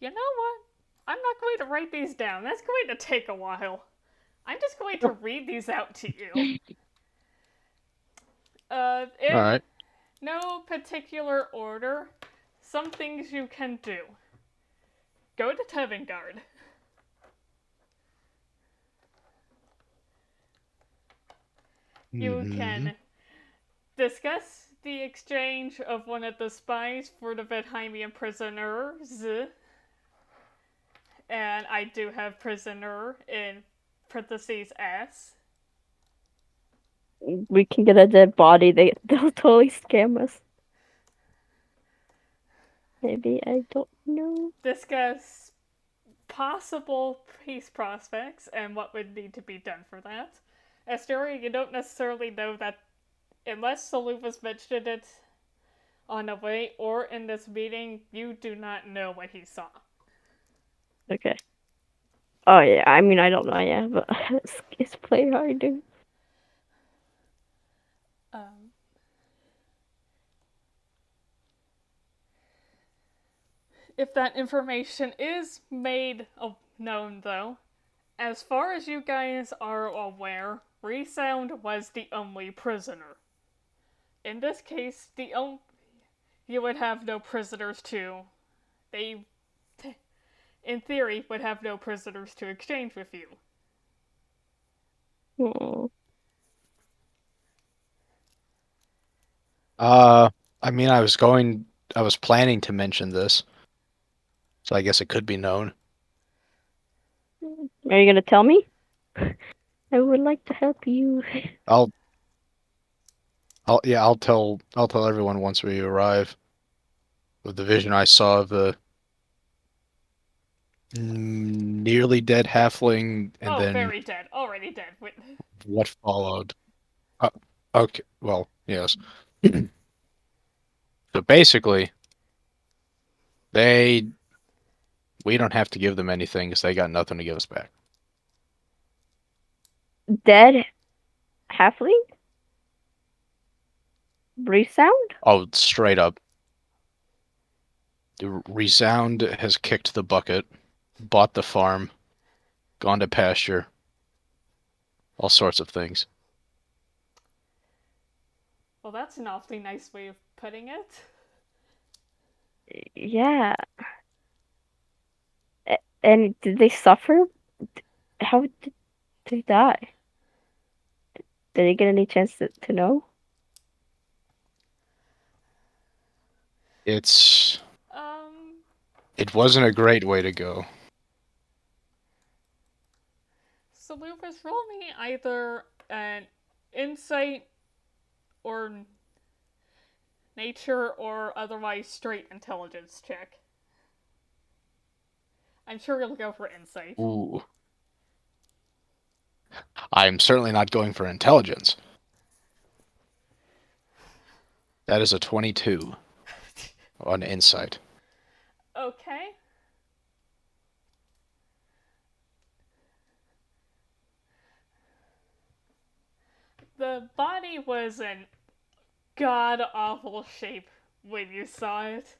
S2: You know what? I'm not going to write these down. That's going to take a while. I'm just going to read these out to you. In
S3: Alright.
S2: no particular order, some things you can do. Go to Tevngard. You can discuss the exchange of one of the spies for the Ventheimian prisoners. And I do have prisoner in parentheses S.
S1: We can get a dead body. They'll totally scam us. Maybe, I don't know.
S2: Discuss possible peace prospects and what would need to be done for that. Asteria, you don't necessarily know that unless Soluvis mentioned it on the way or in this meeting, you do not know what he saw.
S1: Okay. Oh yeah, I mean I don't know, yeah, but it's play hard, dude.
S2: If that information is made known, though, as far as you guys are aware, Resound was the only prisoner. In this case, you would have no prisoners to. They, in theory, would have no prisoners to exchange with you.
S1: Hmm.
S3: I mean, I was planning to mention this, so I guess it could be known.
S1: Are you gonna tell me? I would like to help you.
S3: I'll I'll tell everyone once we arrive with the vision I saw of the nearly dead halfling and
S2: Oh,
S3: then
S2: very dead. Already dead. Wait.
S3: what followed. Uh, okay, well, yes. So basically, they we don't have to give them anything because they got nothing to give us back.
S1: Dead halfling? Resound?
S3: Oh, straight up. The Resound has kicked the bucket, bought the farm, gone to pasture, all sorts of things.
S2: Well, that's an awfully nice way of putting it.
S1: Yeah. And did they suffer? How did they die? Did they get any chance to know?
S3: It's
S2: Um,
S3: it wasn't a great way to go.
S2: Soluvis, roll me either an insight or nature or otherwise straight intelligence check. I'm sure you'll go for insight.
S3: Ooh. I'm certainly not going for intelligence. That is a 22 on insight.
S2: Okay. The body was in god awful shape when you saw it.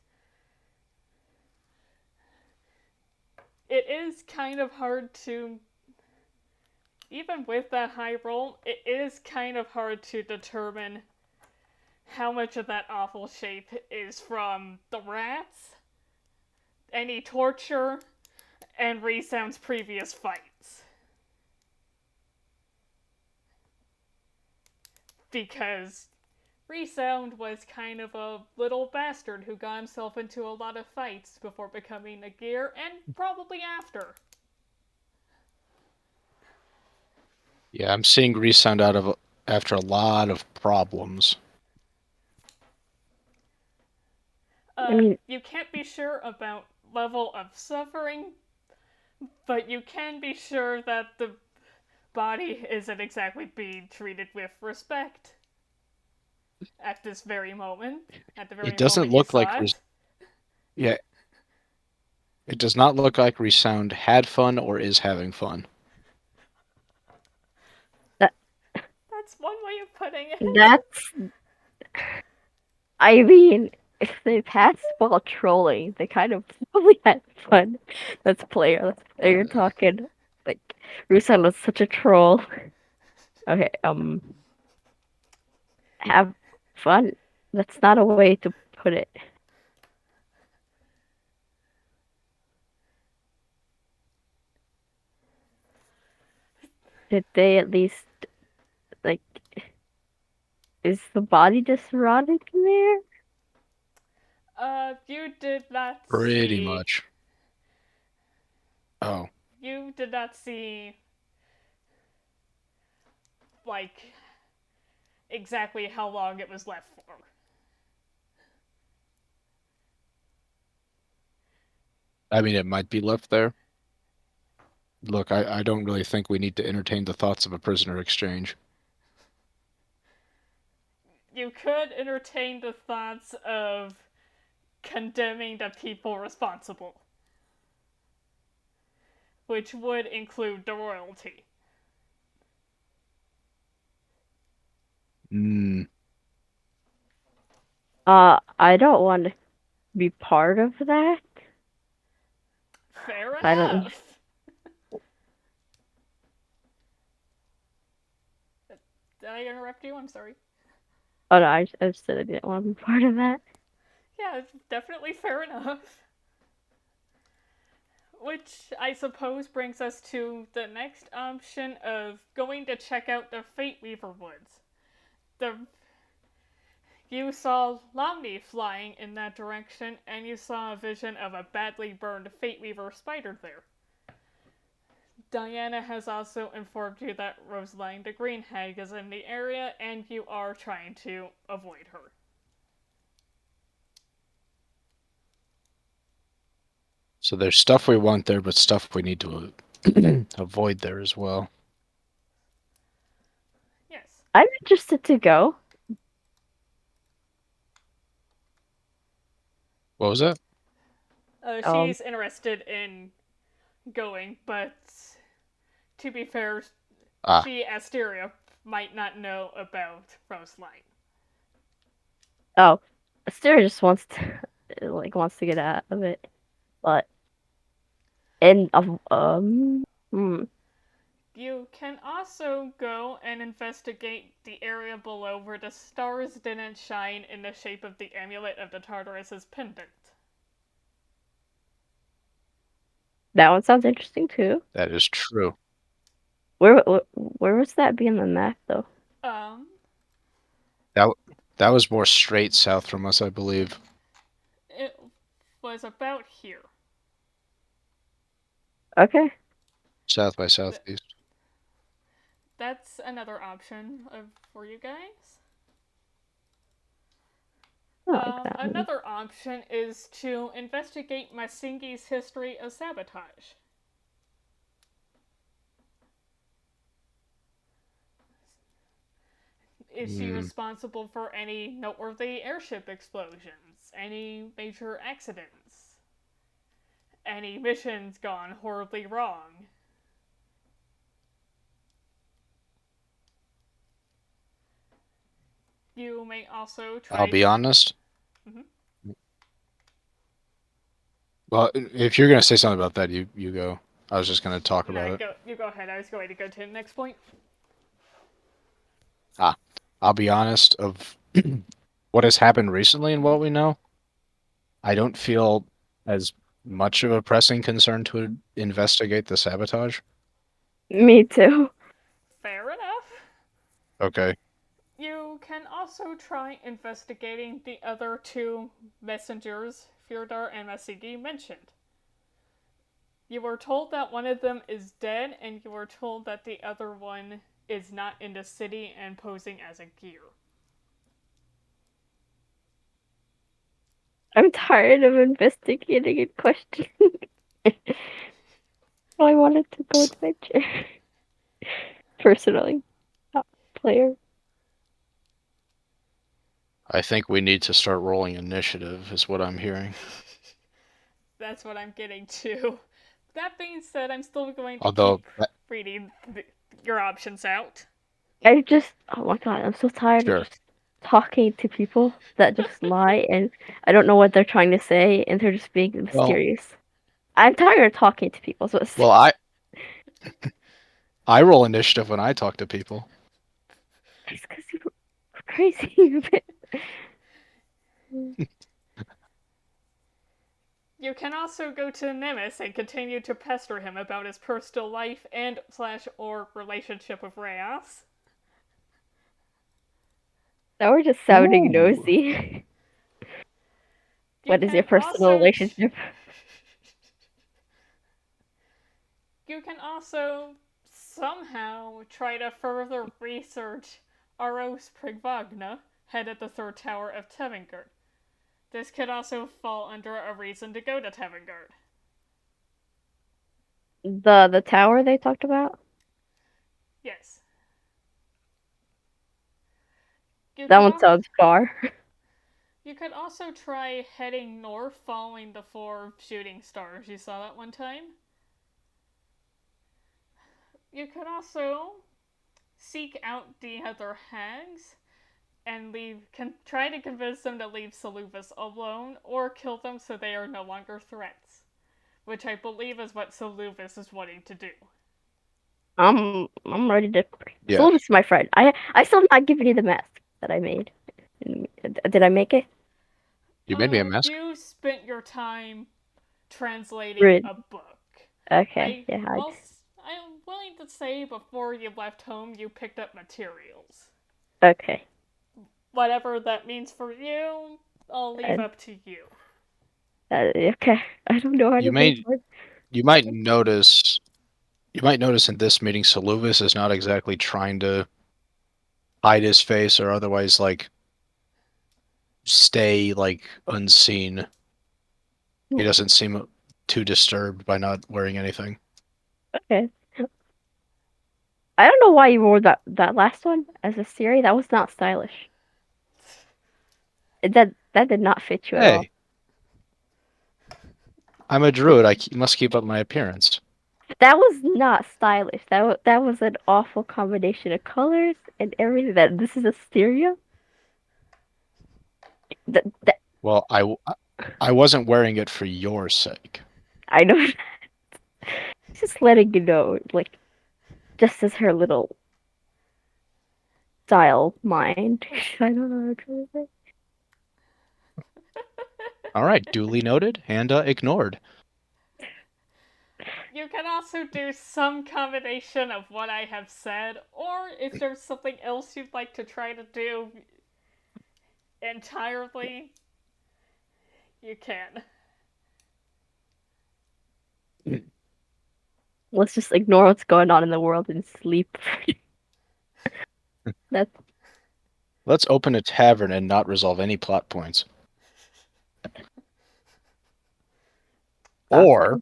S2: It is kind of hard to, even with that high roll, it is kind of hard to determine how much of that awful shape is from the rats, any torture, and Resound's previous fights. Because Resound was kind of a little bastard who got himself into a lot of fights before becoming a gear, and probably after.
S3: Yeah, I'm seeing Resound after a lot of problems.
S1: I mean,
S2: You can't be sure about level of suffering, but you can be sure that the body isn't exactly being treated with respect at this very moment. At the
S3: It
S2: very
S3: doesn't
S2: moment you
S3: look like
S2: saw it.
S3: yeah, it does not look like Resound had fun or is having fun.
S1: that
S2: That's one way of putting it.
S1: that's. I mean, if they passed while trolling, they kind of probably had fun. Let's play. You're talking like Rusan was such a troll. Okay, have fun. That's not a way to put it. Did they at least like? Is the body just rotting there?
S2: You did not
S3: Pretty
S2: see.
S3: much. Oh,
S2: You did not see, like, exactly how long it was left for.
S3: I mean, it might be left there. Look, I don't really think we need to entertain the thoughts of a prisoner exchange.
S2: You could entertain the thoughts of condemning the people responsible, which would include the royalty.
S3: Hmm.
S1: I don't want to be part of that.
S2: Fair
S1: I don't.
S2: enough. Did I interrupt you? I'm sorry.
S1: Oh no, I just said I didn't want to be part of that.
S2: Yeah, it's definitely fair enough. Which I suppose brings us to the next option of going to check out the Fate Weaver Woods. You saw Lomni flying in that direction, and you saw a vision of a badly burned Fate Weaver spider there. Diana has also informed you that Rosaline the Green Hag is in the area, and you are trying to avoid her.
S3: So there's stuff we want there, but stuff we need to avoid there as well.
S2: Yes.
S1: I'm interested to go.
S3: What was that?
S2: She's interested in going, but to be fair,
S3: Ah,
S2: she, Asteria, might not know about Rosaline.
S1: Oh, Asteria just wants to get out of it, but and hmm.
S2: You can also go and investigate the area below where the stars didn't shine in the shape of the amulet of the Tartarus's pendant.
S1: That one sounds interesting too.
S3: that is true.
S1: Where was that be on the map though?
S2: Um,
S3: That that was more straight south from us, I believe.
S2: it was about here.
S1: Okay.
S3: South by
S2: Th-
S3: southeast.
S2: that's another option for you guys.
S1: I like that one.
S2: Another option is to investigate Masingi's history of sabotage. Is she responsible for any noteworthy airship explosions? Any major accidents? Any missions gone horribly wrong? You may also try.
S3: I'll be honest.
S2: Mhm.
S3: Well, if you're gonna say something about that, you go. I was just gonna talk about it.
S2: You go ahead. I was going to go to the next point.
S3: I'll be honest. Of what has happened recently and what we know, I don't feel as much of a pressing concern to investigate the sabotage.
S1: Me too.
S2: Fair enough.
S3: Okay.
S2: You can also try investigating the other two messengers Fyodor and Masigi mentioned. You were told that one of them is dead, and you were told that the other one is not in the city and posing as a gear.
S1: I'm tired of investigating and questioning. I wanted to go adventure. Personally, not player.
S3: I think we need to start rolling initiative, is what I'm hearing.
S2: That's what I'm getting to. That being said, I'm still going to
S3: Although,
S2: keep reading your options out.
S1: Oh my god, I'm so tired of
S3: sure.
S1: just talking to people that just lie and I don't know what they're trying to say and they're just being
S3: Well,
S1: mysterious. I'm tired of talking to people, so it's
S3: well, I roll initiative when I talk to people.
S1: because you're crazy.
S2: You can also go to Nemesis and continue to pester him about his personal life and / or relationship with Reyes.
S1: Now we're just sounding
S3: Ooh.
S1: nosy.
S2: You
S1: What is your
S2: can
S1: personal
S2: also
S1: relationship?
S2: you can also somehow try to further research Aros Prigvagna, head of the third tower of Tevngard. This could also fall under a reason to go to Tevngard.
S1: The tower they talked about?
S2: Yes.
S1: That one sounds far.
S2: You could also try heading north following the 4 shooting stars you saw that one time. You could also seek out the other hags and try to convince them to leave Soluvis alone or kill them so they are no longer threats, which I believe is what Soluvis is wanting to do.
S1: I'm ready to.
S3: Yeah.
S1: Soluvis is my friend. I still have not given you the mask that I made. Did I make it?
S3: You made me a mask.
S2: You spent your time translating
S1: Rude.
S2: a book.
S1: Okay. Yeah.
S2: I'm willing to say before you left home you picked up materials.
S1: Okay.
S2: Whatever that means for you, I'll leave up to you.
S1: Okay. I don't know how to make it.
S3: You might notice You might notice in this meeting, Soluvis is not exactly trying to hide his face or otherwise, like, stay, like, unseen. He doesn't seem too disturbed by not wearing anything.
S1: Okay. I don't know why you wore that last one as a Siri. That was not stylish. That did not fit you at all.
S3: Hey, I'm a druid. I must keep up my appearance.
S1: That was not stylish. That was an awful combination of colors and everything. That this is Asteria. That
S3: Well, I wasn't wearing it for your sake.
S1: I know. Just letting you know, like just as her little style mind. I don't know what I'm trying to say.
S3: All right, duly noted and ignored.
S2: You can also do some combination of what I have said, or if there's something else you'd like to try to do entirely, you can.
S1: Let's just ignore what's going on in the world and sleep. That's
S3: Let's open a tavern and not resolve any plot points. Or,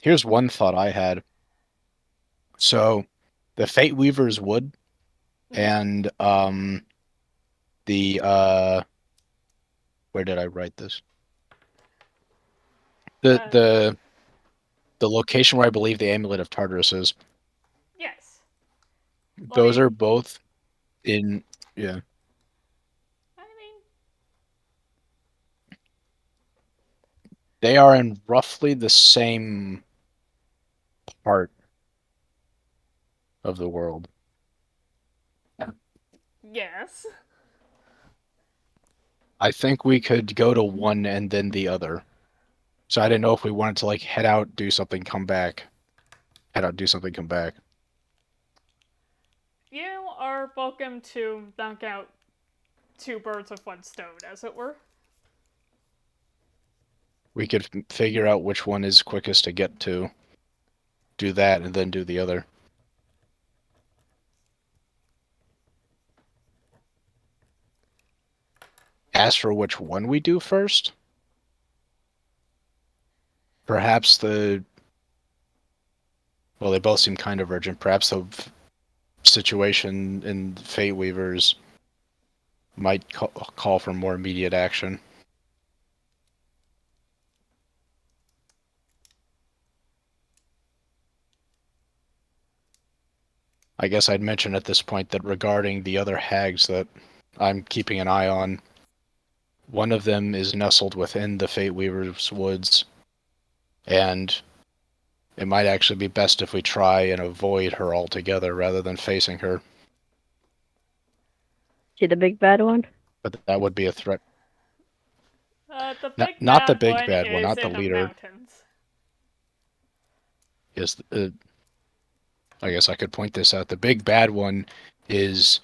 S3: here's one thought I had. So, the Fate Weaver's wood and the where did I write this? The location where I believe the Amulet of Tartarus is.
S2: Yes.
S3: Those are both in yeah.
S2: I mean,
S3: They are in roughly the same part of the world.
S2: yes.
S3: I think we could go to one and then the other. So I didn't know if we wanted to like head out, do something, come back. Head out, do something, come back.
S2: You are welcome to knock out two birds with one stone, as it were.
S3: We could figure out which one is quickest to get to. Do that and then do the other. Ask for which one we do first? Perhaps the... Well, they both seem kind of urgent. Perhaps the situation in Fate Weavers might call for more immediate action. I guess I'd mention at this point that regarding the other hags that I'm keeping an eye on, one of them is nestled within the Fate Weaver's woods, and it might actually be best if we try and avoid her altogether rather than facing her.
S1: she the big bad one.
S3: But that would be a threat.
S2: The big
S3: Not the
S2: bad
S3: big
S2: one
S3: bad one,
S2: is
S3: not the
S2: in the
S3: leader.
S2: mountains.
S3: Is I guess I could point this out. The big bad one is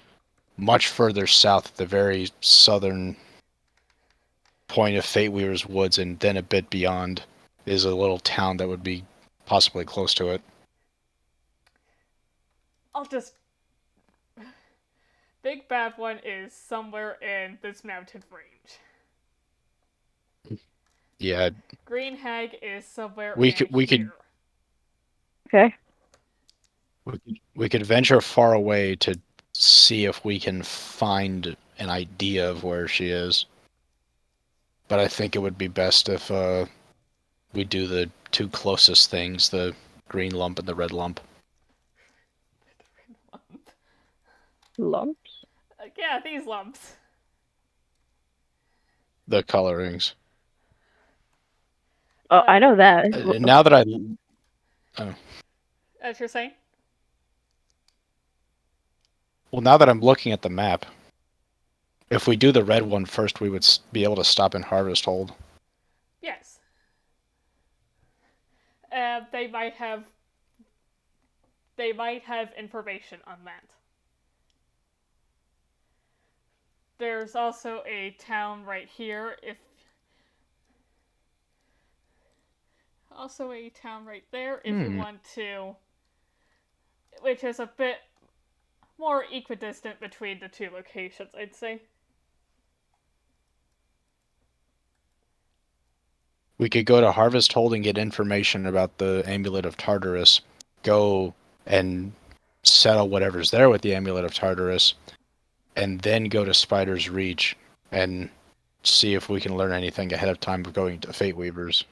S3: much further south at the very southern point of Fate Weaver's woods, and then a bit beyond is a little town that would be possibly close to it.
S2: I'll just. Big bad one is somewhere in this mountain range.
S3: Yeah.
S2: Green hag is somewhere
S3: We
S2: in
S3: could
S2: here.
S1: Okay.
S3: we could venture far away to see if we can find an idea of where she is. But I think it would be best if we do the two closest things, the green lump and the red lump.
S1: Lumps.
S2: Yeah, these lumps.
S3: The colorings.
S1: Oh, I know that.
S3: Now that I...
S2: As you're saying?
S3: Well, now that I'm looking at the map, if we do the red one first, we would be able to stop in Harvest Hold.
S2: Yes. They might have information on that. There's also a town right here. If also a town right there if you want to, which is a bit more equidistant between the two locations, I'd say.
S3: We could go to Harvest Hold and get information about the Amulet of Tartarus, go and settle whatever's there with the Amulet of Tartarus, and then go to Spider's Reach and see if we can learn anything ahead of time of going to Fate Weavers.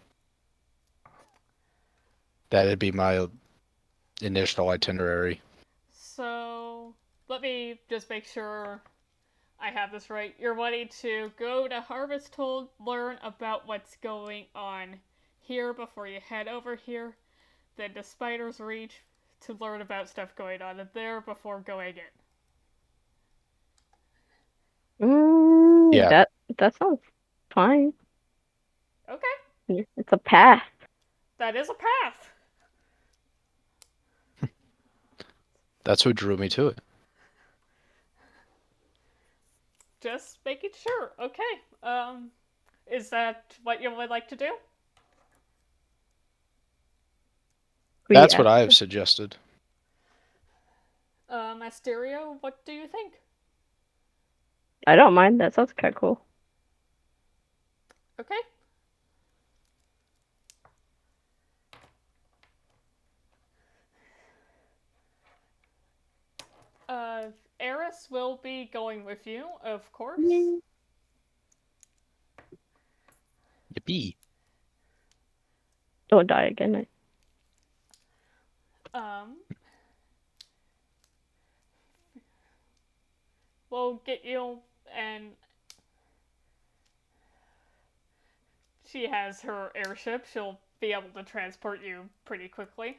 S3: That'd be my initial itinerary.
S2: So, let me just make sure I have this right. You're wanting to go to Harvest Hold, learn about what's going on here before you head over here, then to Spider's Reach to learn about stuff going on in there before going in.
S3: Yeah.
S1: That sounds fine.
S2: Okay,
S1: It's a path.
S2: that is a path.
S3: That's what drew me to it.
S2: Just making sure. Okay. Is that what you would like to do?
S3: That's what I have suggested.
S2: Asteria, what do you think?
S1: I don't mind. That sounds kind of cool.
S2: Okay. Eris will be going with you, of course.
S3: Yippee.
S1: Don't die again.
S2: We'll get you, and she has her airship. She'll be able to transport you pretty quickly.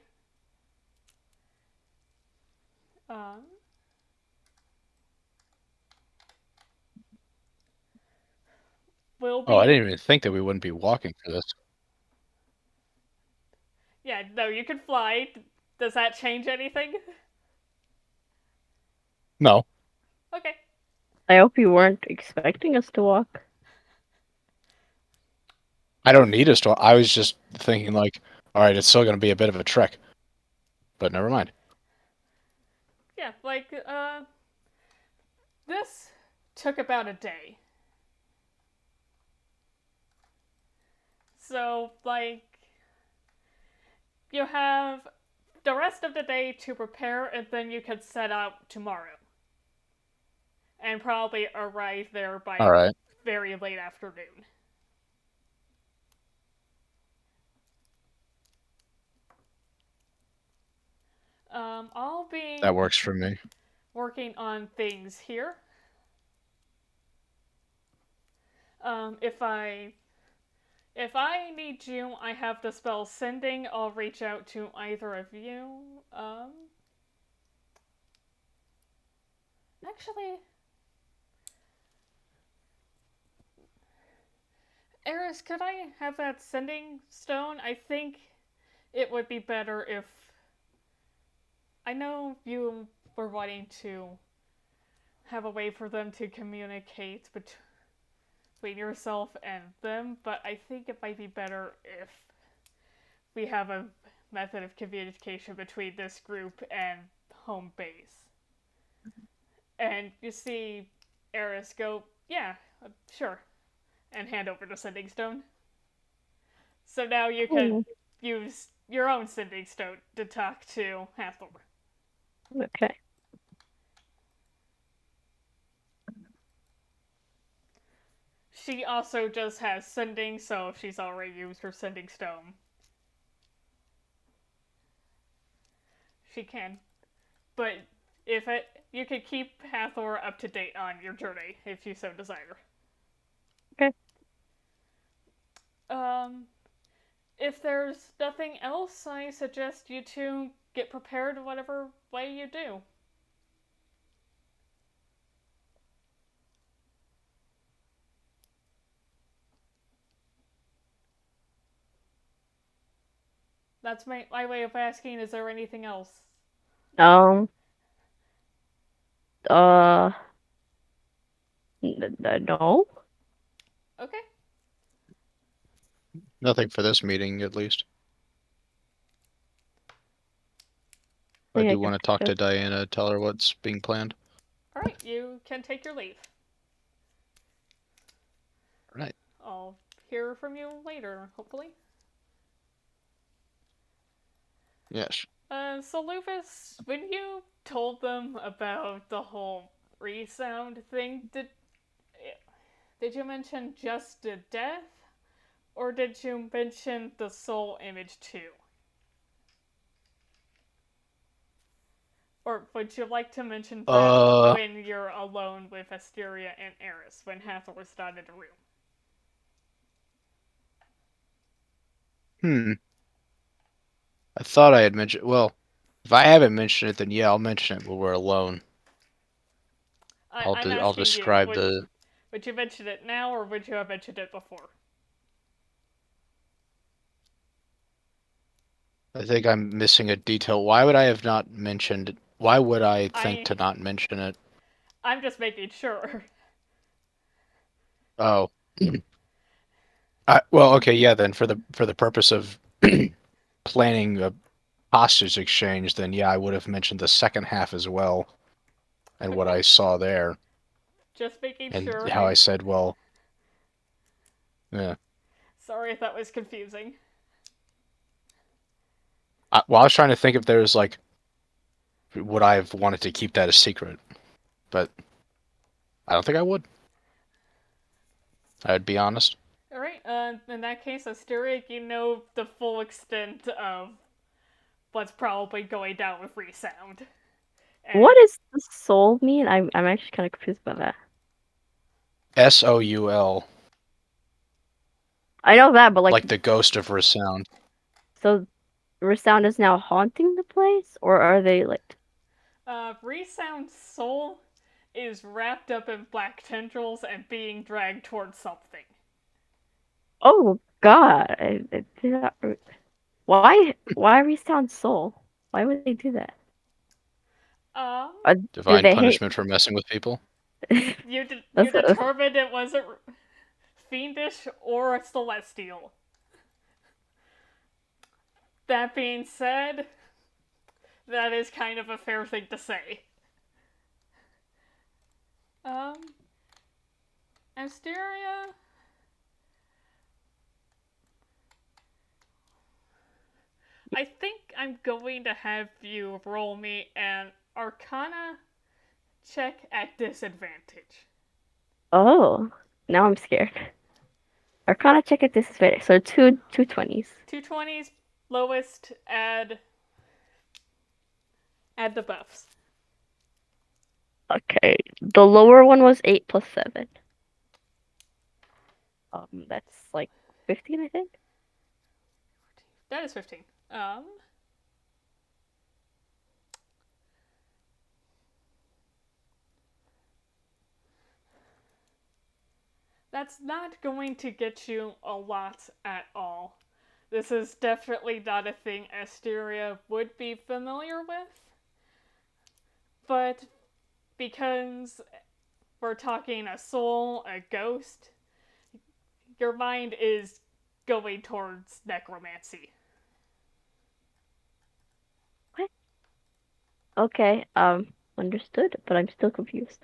S2: We'll be...
S3: Oh, I didn't even think that we wouldn't be walking for this.
S2: Yeah, no, you can fly. Does that change anything?
S3: No.
S2: Okay.
S1: I hope you weren't expecting us to walk.
S3: I don't need us to. I was just thinking like, all right, it's still going to be a bit of a trek. But never mind.
S2: Yeah, like, this took about a day. So, like, you have the rest of the day to prepare, and then you can set out tomorrow. And probably arrive there by very late afternoon. I'll be...
S3: That works for me.
S2: Working on things here. If I need you, I have the spell Sending. I'll reach out to either of you. Actually... Eris, could I have that Sending Stone? I think it would be better if... I know you were wanting to have a way for them to communicate between yourself and them, but I think it might be better if we have a method of communication between this group and home base. And you see Eris go, yeah, sure, and hand over the Sending Stone. So now you can use your own Sending Stone to talk to Hathor.
S1: Okay.
S2: She also just has Sending, so she's already used her Sending Stone. She can. But if you can keep Hathor up to date on your journey, if you so desire.
S1: Okay.
S2: If there's nothing else, I suggest you two get prepared whatever way you do. That's my way of asking, is there anything else?
S1: No.
S2: Okay.
S3: Nothing for this meeting, at least. I
S1: think
S3: do
S1: I
S3: want to
S1: can
S3: talk
S1: go.
S3: to Diana, tell her what's being planned.
S2: Alright, you can take your leave.
S3: Right.
S2: I'll hear from you later, hopefully.
S3: Yes.
S2: Soluvis, when you told them about the whole resound thing, did you mention just the death? Or did you mention the soul image too? Or would you like to mention that when you're alone with Asteria and Eris, when Hathor's not in the room?
S3: I thought I had mentioned. Well, if I haven't mentioned it, then yeah, I'll mention it when we're alone.
S2: I'm
S3: I'll
S2: asking you,
S3: describe the.
S2: would you mention it now or would you have mentioned it before?
S3: I think I'm missing a detail. Why would I have not mentioned? Why would I think
S2: I
S3: to not mention it?
S2: I'm just making sure.
S3: Oh. Well, okay, yeah. Then for the purpose of planning a hostage exchange, then yeah, I would have mentioned the second half as well, and what
S2: Okay,
S3: I saw there,
S2: just making
S3: and
S2: sure.
S3: how I said, well, yeah.
S2: Sorry if that was confusing.
S3: Well, I was trying to think if there was like, would I have wanted to keep that a secret, but I don't think I would. I'd be honest.
S2: Alright, in that case, Asteria, you know the full extent of what's probably going down with Resound. And
S1: What does the soul mean? I'm actually kind of confused about that.
S3: Soul,
S1: I know that, but like,
S3: like the ghost of Resound.
S1: so Resound is now haunting the place, or are they like?
S2: Resound's soul is wrapped up in black tendrils and being dragged towards something.
S1: Oh God! I did not. Why Resound soul? Why would they do that?
S2: Um,
S1: Do
S3: Divine
S1: they hate?
S3: punishment for messing with people.
S2: you
S1: That's what.
S2: determined it wasn't fiendish or celestial. That being said, that is kind of a fair thing to say. Um, Asteria. I think I'm going to have you roll me an Arcana check at disadvantage.
S1: Oh, now I'm scared. Arcana check at disadvantage. So two 20s.
S2: 220s, lowest, add the buffs.
S1: Okay, the lower one was 8 plus 7. That's like 15, I think.
S2: That is 15. That's not going to get you a lot at all. This is definitely not a thing Asteria would be familiar with. But because we're talking a soul, a ghost, your mind is going towards necromancy.
S1: What? Okay, understood, but I'm still confused.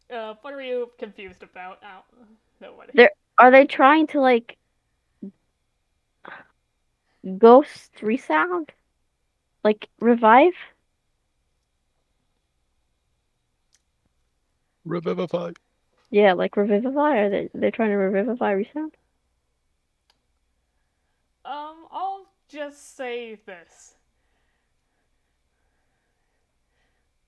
S2: What are you confused about? Oh, no what?
S1: Are they trying to like ghost resound? Like revive?
S3: Revivify.
S1: Yeah, like revivify? Are they trying to revivify resound?
S2: I'll just say this.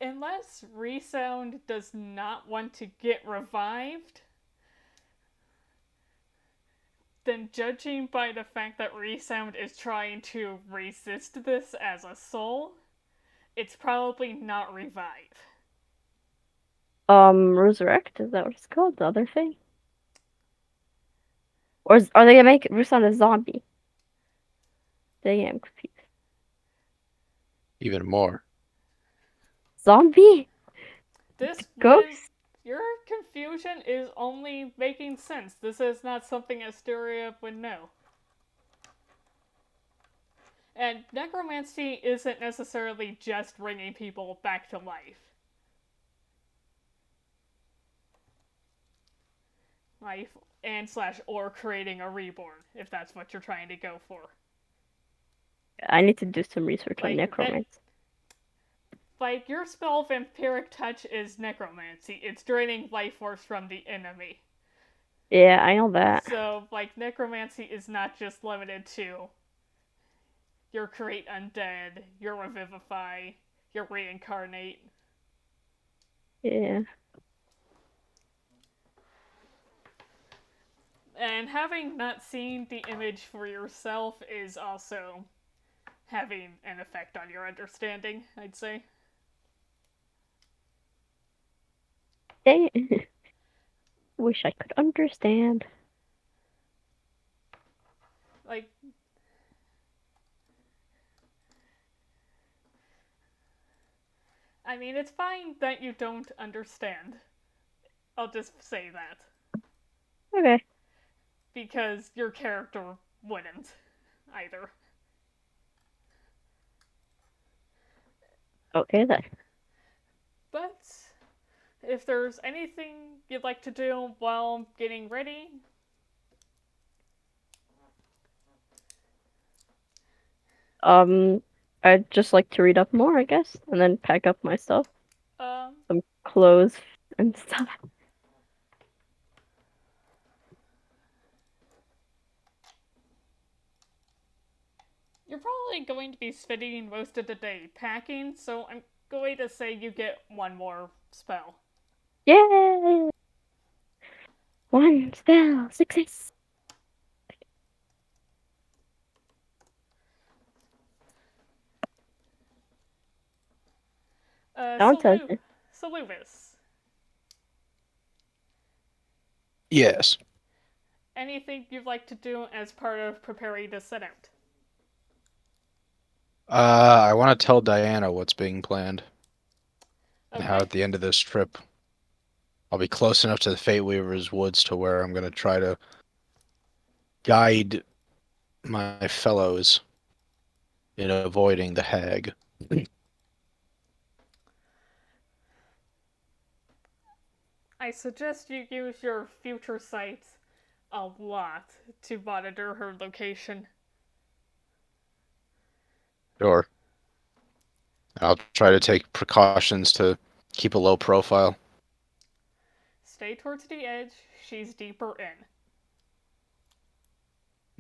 S2: Unless Resound does not want to get revived, then judging by the fact that Resound is trying to resist this as a soul, it's probably not revive.
S1: Resurrect? Is that what it's called? The other thing? Are they gonna make resound a zombie? Dang, I'm confused.
S3: Even more.
S1: Zombie?
S2: This would.
S1: Ghost?
S2: Your confusion is only making sense. This is not something Asteria would know. And necromancy isn't necessarily just bringing people back to life. Life and slash or creating a reborn, if that's what you're trying to go for.
S1: I need to do some research on
S2: Like that,
S1: necromancy.
S2: like your spell Vampiric Touch is necromancy. It's draining life force from the enemy.
S1: Yeah, I know that.
S2: So, like, necromancy is not just limited to your create undead, your revivify, your reincarnate.
S1: Yeah.
S2: And having not seen the image for yourself is also having an effect on your understanding, I'd say.
S1: Dang it. Wish I could understand.
S2: Like, I mean, it's fine that you don't understand. I'll just say that.
S1: Okay.
S2: Because your character wouldn't either.
S1: Okay then.
S2: But if there's anything you'd like to do while getting ready,
S1: I'd just like to read up more, I guess, and then pack up my stuff,
S2: um,
S1: some clothes and stuff.
S2: you're probably going to be spending most of the day packing, so I'm going to say you get one more spell.
S1: Yay! One spell success. Sounds good.
S2: Soluvis,
S3: Yes.
S2: anything you'd like to do as part of preparing to set out?
S3: I want to tell Diana what's being planned. And how
S2: Okay.
S3: at the end of this trip, I'll be close enough to the Fate Weaver's woods to where I'm going to try to guide my fellows in avoiding the hag.
S2: I suggest you use your future sight a lot to monitor her location.
S3: Sure. I'll try to take precautions to keep a low profile.
S2: Stay towards the edge, she's deeper in.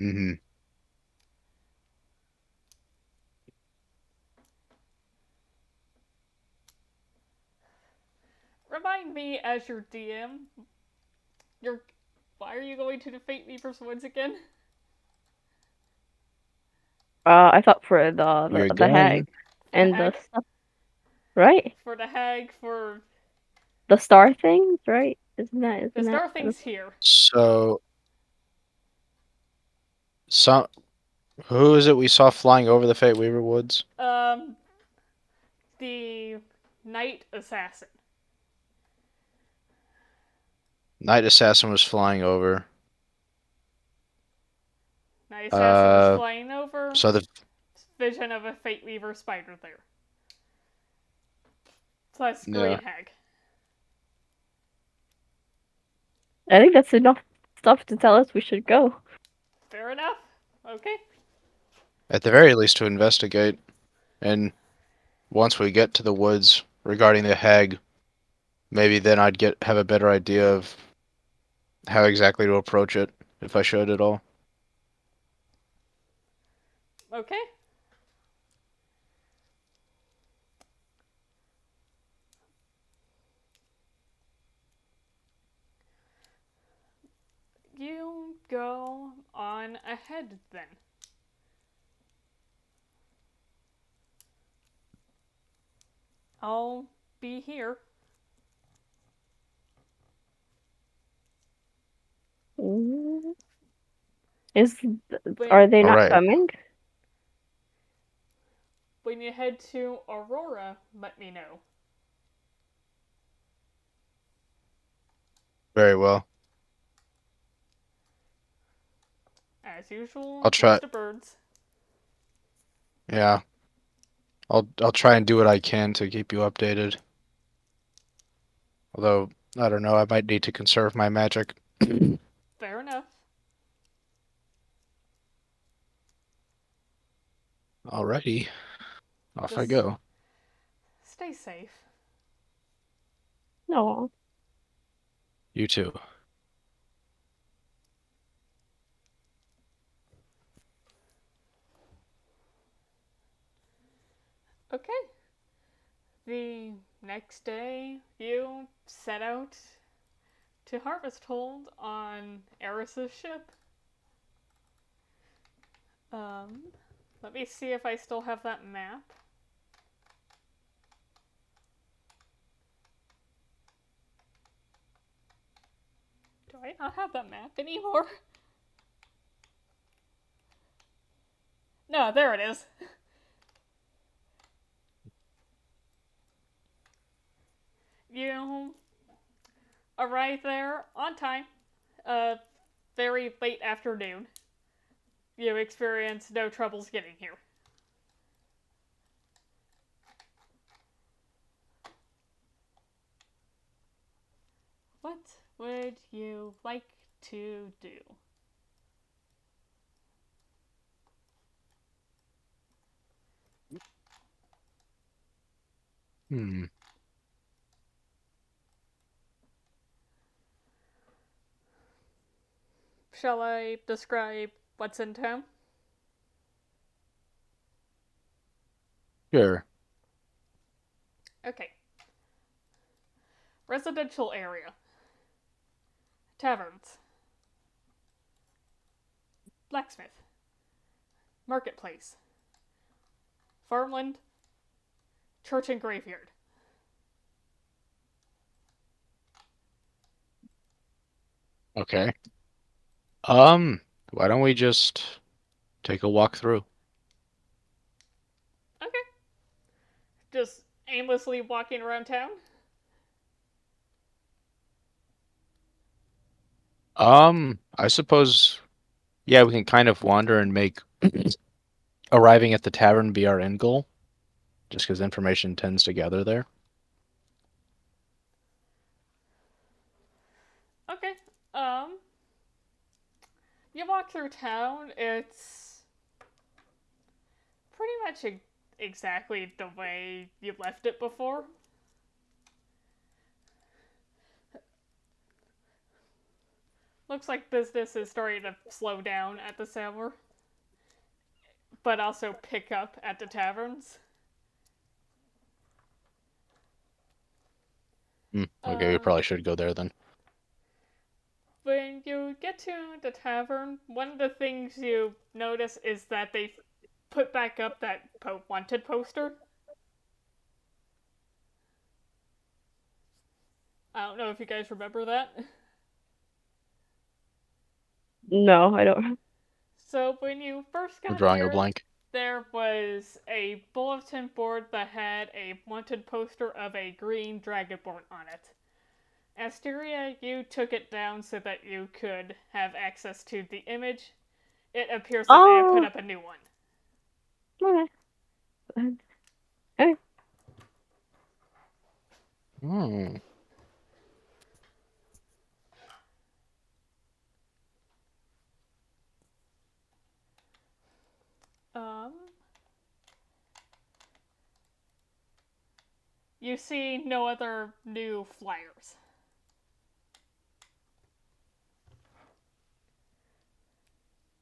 S3: Mm-hmm.
S2: Remind me as your DM, your why are you going to the Fate Weaver's Woods again?
S1: I thought for
S3: We're
S1: the hag
S3: going.
S2: For the
S1: and the
S2: hag?
S1: stuff, right?
S2: For the hag, for
S1: The star things, right?
S2: the
S1: Isn't that
S2: star thing's here.
S3: So, some who is it we saw flying over the Fate Weaver woods?
S2: Um, the Knight Assassin.
S3: Night Assassin was flying over.
S2: Knight Assassin was
S3: Uh,
S2: flying over.
S3: so the
S2: Vision of a Fate Weaver spider there. Plus Green
S3: yeah.
S2: Hag.
S1: I think that's enough stuff to tell us we should go.
S2: Fair enough. Okay.
S3: At the very least, to investigate, and once we get to the woods regarding the hag, maybe then I'd have a better idea of how exactly to approach it, if I should at all.
S2: Okay. You go on ahead then. I'll be here.
S1: Mm. Is
S2: When,
S1: are they
S3: All
S1: not
S3: right.
S1: coming?
S2: when you head to Aurora, let me know.
S3: Very well.
S2: As usual,
S3: I'll try.
S2: nest of birds.
S3: Yeah. I'll try and do what I can to keep you updated. Although, I don't know, I might need to conserve my magic.
S2: Fair enough.
S3: Alrighty. Off I
S2: Just
S3: go.
S2: stay safe.
S1: No.
S3: You too.
S2: Okay. The next day, you set out to Harvest Hold on Eris's ship. Let me see if I still have that map. Do I not have that map anymore? No, there it is. You arrive there on time. Very late afternoon. You experience no troubles getting here. What would you like to do?
S3: Hmm.
S2: Shall I describe what's in town?
S3: Sure.
S2: Okay. Residential area. Taverns. Blacksmith. Marketplace. Farmland. Church and graveyard.
S3: Okay. Why don't we just take a walk through?
S2: Okay. Just aimlessly walking around town?
S3: I suppose, yeah, we can kind of wander and make arriving at the tavern be our end goal, just because information tends to gather there.
S2: Okay. Um, you walk through town, it's pretty much exactly the way you left it before. Looks like business is starting to slow down at the Sandler, but also pick up at the taverns.
S3: Okay, we
S2: Um,
S3: probably should go there then.
S2: when you get to the tavern, one of the things you notice is that they put back up that wanted poster. I don't know if you guys remember that.
S1: No, I don't.
S2: So when you first
S3: I'm
S2: got
S3: drawing a
S2: here,
S3: blank.
S2: there was a bulletin board that had a wanted poster of a green dragonborn on it. Asteria, you took it down so that you could have access to the image. It appears that they have put
S1: Oh,
S2: up a new one.
S1: okay. Okay.
S3: Hmm.
S2: Um, you see no other new flyers.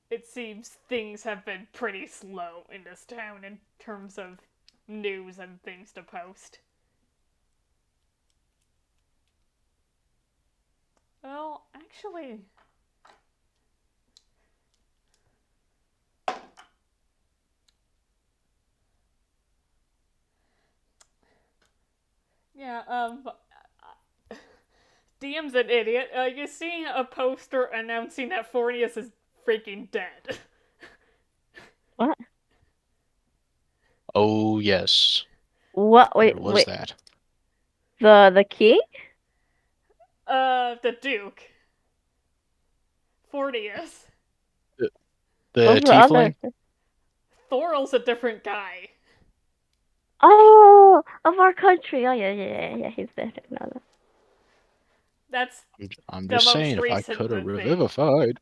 S2: It seems things have been pretty slow in this town in terms of news and things to post. Well, actually, yeah, DM's an idiot. You see a poster announcing that Fornius is freaking dead.
S1: What?
S3: Oh, yes.
S1: What?
S3: There
S1: Wait,
S3: was
S1: wait.
S3: that.
S1: The king?
S2: The Duke. Fornius.
S3: The,
S1: Those
S3: the
S1: were other.
S3: tiefling?
S2: Thorol's a different guy.
S1: Oh, of our country. Oh yeah. He's dead. No, no.
S2: That's
S3: I'm
S2: the
S3: just
S2: most
S3: saying, if I
S2: recent
S3: could have
S2: thing.
S3: revivified.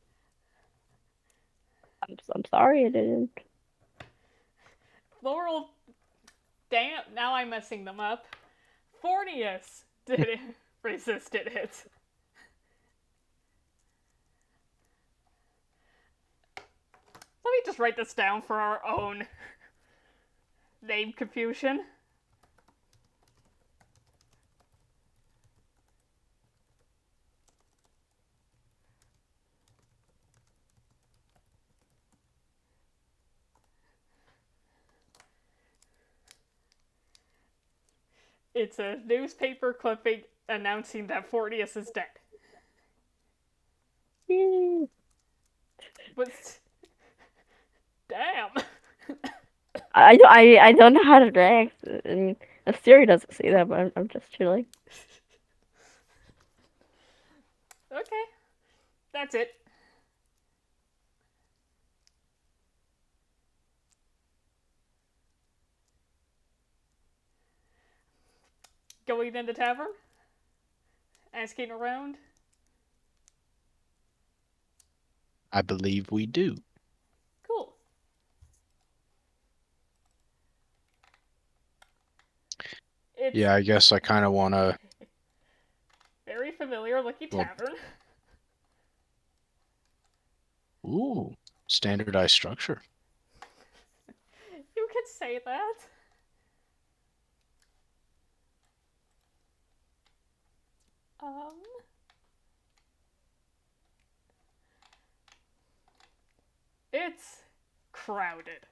S1: I'm sorry I didn't.
S2: Thorol, damn, now I'm messing them up. Fornius did resisted it. Let me just write this down for our own name confusion. It's a newspaper clipping announcing that Fornius is dead.
S1: Yay.
S2: But damn.
S1: I don't know how to react. I mean, Asteria doesn't see that, but I'm just chilling.
S2: Okay, that's it. Going in the tavern, asking around.
S3: I believe we do.
S2: Cool. It's
S3: Yeah, I guess I kind of want to.
S2: very familiar looking
S3: Well,
S2: tavern.
S3: ooh, standardized structure.
S2: You could say that. Um, it's crowded.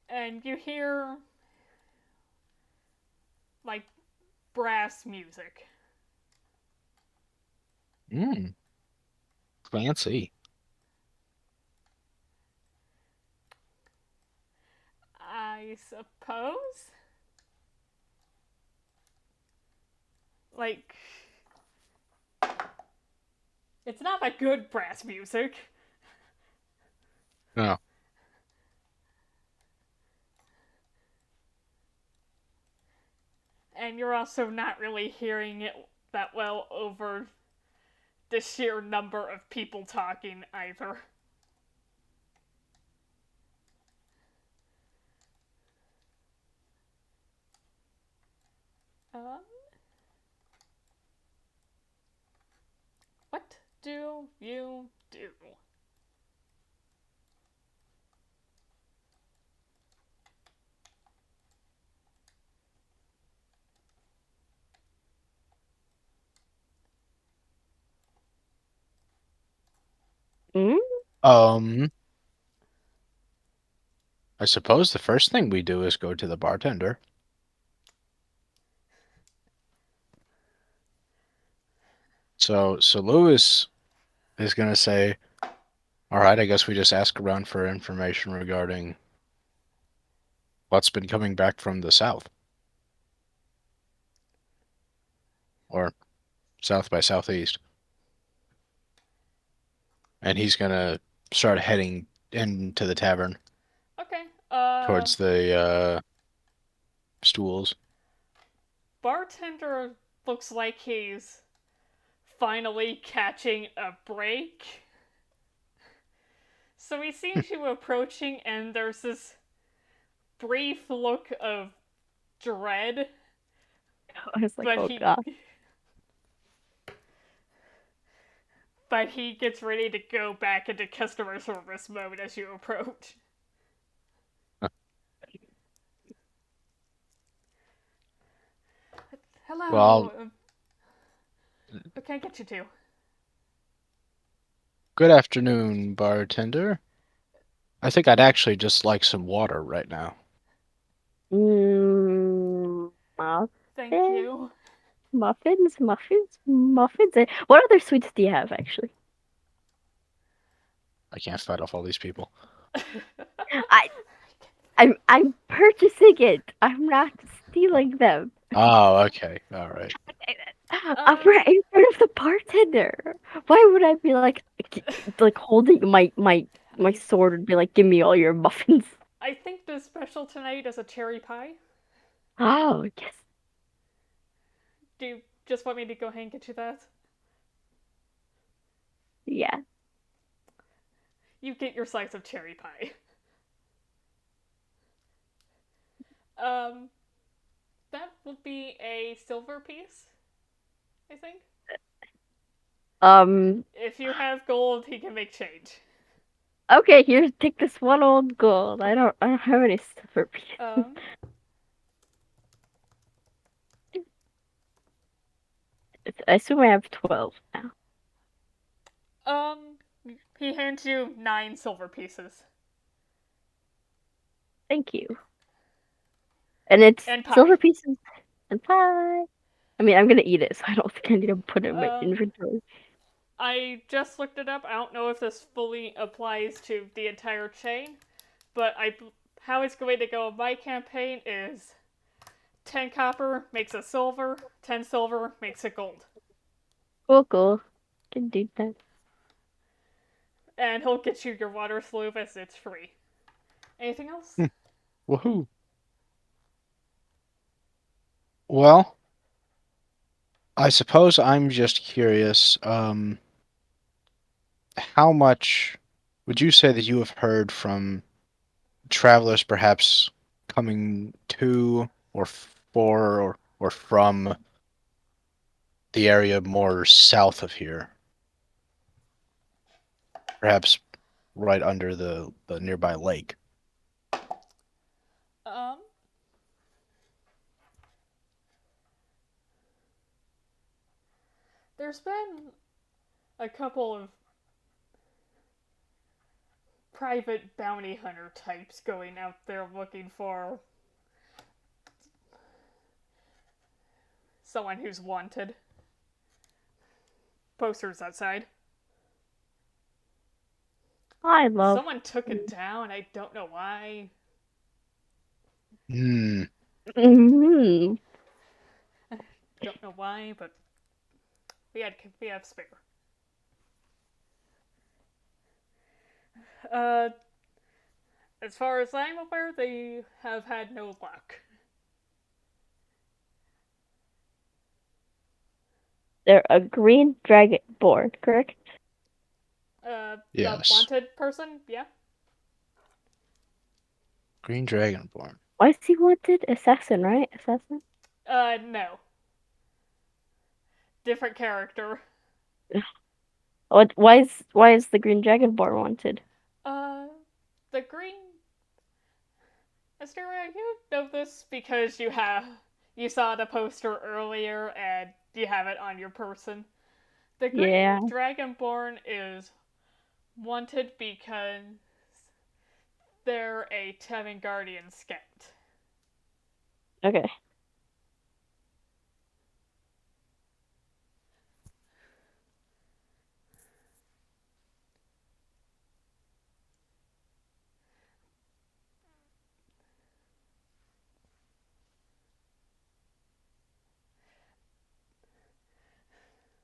S2: And you hear like brass music.
S3: Mmm, fancy.
S2: I suppose. Like, it's not that good brass music.
S3: No.
S2: And you're also not really hearing it that well over the sheer number of people talking either. Um, what do you do?
S1: Mm?
S3: Um, I suppose the first thing we do is go to the bartender. So Lewis is gonna say, "All right, I guess we just ask around for information regarding what's been coming back from the south, or south by southeast." And he's gonna start heading into the tavern
S2: Okay.
S3: towards the stools.
S2: Bartender looks like he's finally catching a break. So he sees you approaching, and there's this brief look of dread,
S1: I was like,
S2: but
S1: oh
S2: he
S1: god.
S2: but he gets ready to go back into customer service mode as you approach.
S3: Well,
S2: Hello. What can I get you to?
S3: good afternoon, bartender. I think I'd actually just like some water right now.
S2: Thank
S1: Muffins,
S2: you.
S1: muffins. What other sweets do you have, actually?
S3: I can't fight off all these people.
S1: I, I'm purchasing it. I'm not stealing them.
S3: Oh, okay. All right.
S1: I'm right in front of the bartender. Why would I be like holding my sword and be like, "Give me all your muffins"?
S2: I think the special tonight is a cherry pie.
S1: Oh yes,
S2: Do you just want me to go ahead and get you that?
S1: yeah.
S2: You get your slice of cherry pie. Um, that will be a silver piece, I think.
S1: Um.
S2: If you have gold, he can make change.
S1: Okay, here, take this one old gold. I don't have any silver pieces.
S2: Um,
S1: I assume I have 12 now.
S2: um, he hands you 9 silver pieces
S1: Thank you. And it's
S2: and pie.
S1: silver pieces and pie. I mean, I'm gonna eat it, so I don't think I need to put it in my
S2: Um,
S1: inventory.
S2: I just looked it up. I don't know if this fully applies to the entire chain, but how it's going to go in my campaign is 10 copper makes a silver, 10 silver makes a gold.
S1: Cool, cool. Can do that.
S2: And he'll get you your water Soluvis, it's free. Anything else?
S3: Hmm. Woohoo. Well, I suppose I'm just curious. How much would you say that you have heard from travelers, perhaps coming to or for or from the area more south of here, perhaps right under the nearby lake?
S2: Um, there's been a couple of private bounty hunter types going out there looking for someone who's wanted. Posters outside.
S1: I love.
S2: Someone took it down. I don't know why.
S3: Hmm.
S1: Mm-hmm.
S2: Don't know why, but we have spare. Uh, as far as I'm aware, they have had no luck.
S1: They're a green dragonborn, correct?
S2: The
S3: Yes.
S2: wanted person, yeah.
S3: Green Dragonborn.
S1: Why is he wanted? Assassin, right? Assassin.
S2: No, different character.
S1: What? Why is the green dragonborn wanted?
S2: Uh, the green Asteria, you know this because you saw the poster earlier and you have it on your person. The Green
S1: Yeah.
S2: Dragonborn is wanted because they're a Tevngardian scout.
S1: Okay.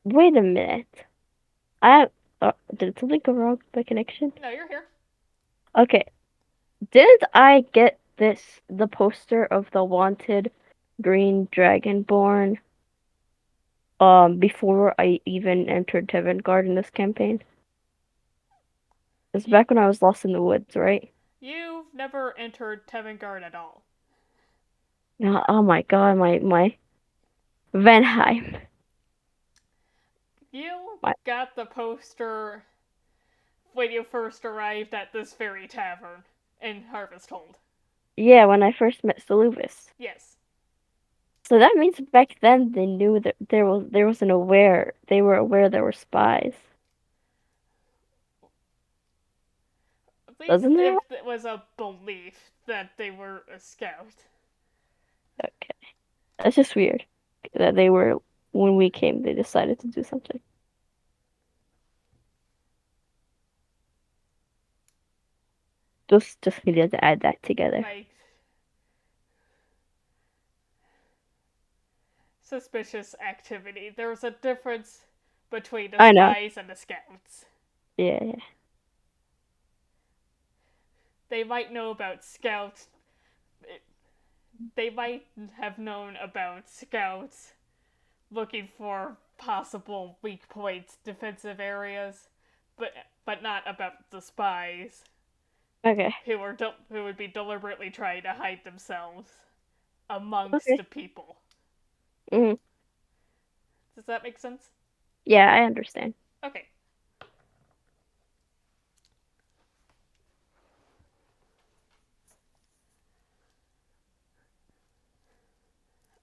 S1: Wait a minute. I did something go wrong with my connection?
S2: No, you're here.
S1: Okay. Did I get the poster of the wanted green dragonborn before I even entered Tevngard in this campaign? It's
S2: You,
S1: back when I was lost in the woods, right?
S2: you've never entered Tevngard at all.
S1: Oh my god, my Venheim.
S2: You
S1: My,
S2: got the poster when you first arrived at this very tavern in Harvesthold.
S1: yeah, when I first met Soluvis.
S2: Yes.
S1: So that means back then they knew that there was an aware. They were aware there were spies.
S2: At least
S1: Doesn't
S2: if
S1: it?
S2: it was a belief that they were a scout.
S1: Okay. That's just weird that they were when we came. They decided to do something. Just needed to add that together.
S2: Like, suspicious activity. There's a difference between the
S1: I know.
S2: spies and the scouts.
S1: Yeah.
S2: They might know about scouts. They might have known about scouts looking for possible weak points, defensive areas, but not about the spies
S1: Okay.
S2: who would be deliberately trying to hide themselves amongst
S1: Okay.
S2: the people.
S1: Mm.
S2: Does that make sense?
S1: Yeah, I understand.
S2: Okay.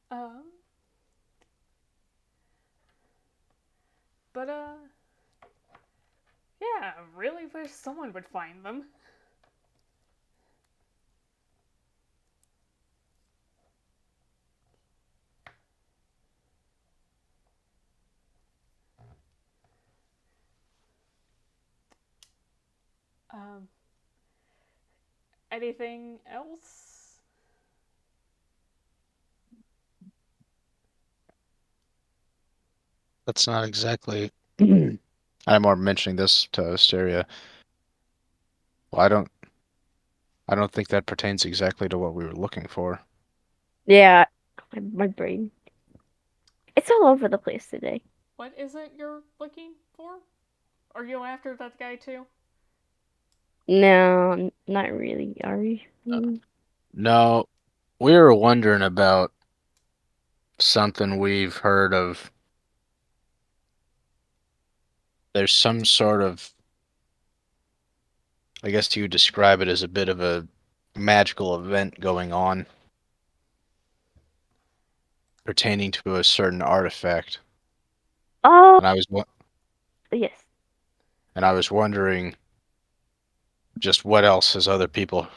S2: Um, but yeah, I really wish someone would find them. Um, anything else?
S3: That's not exactly. I'm more mentioning this to Asteria. Well, I don't think that pertains exactly to what we were looking for.
S1: Yeah, my brain. It's all over the place today.
S2: What is it you're looking for? Are you after that guy too?
S1: No, not really. Are we?
S3: Uh, no, we were wondering about something we've heard of. There's some sort of, I guess you would describe it as a bit of a magical event going on pertaining to a certain artifact.
S1: Oh,
S3: And I was
S1: yes.
S3: and I was wondering just what else has other people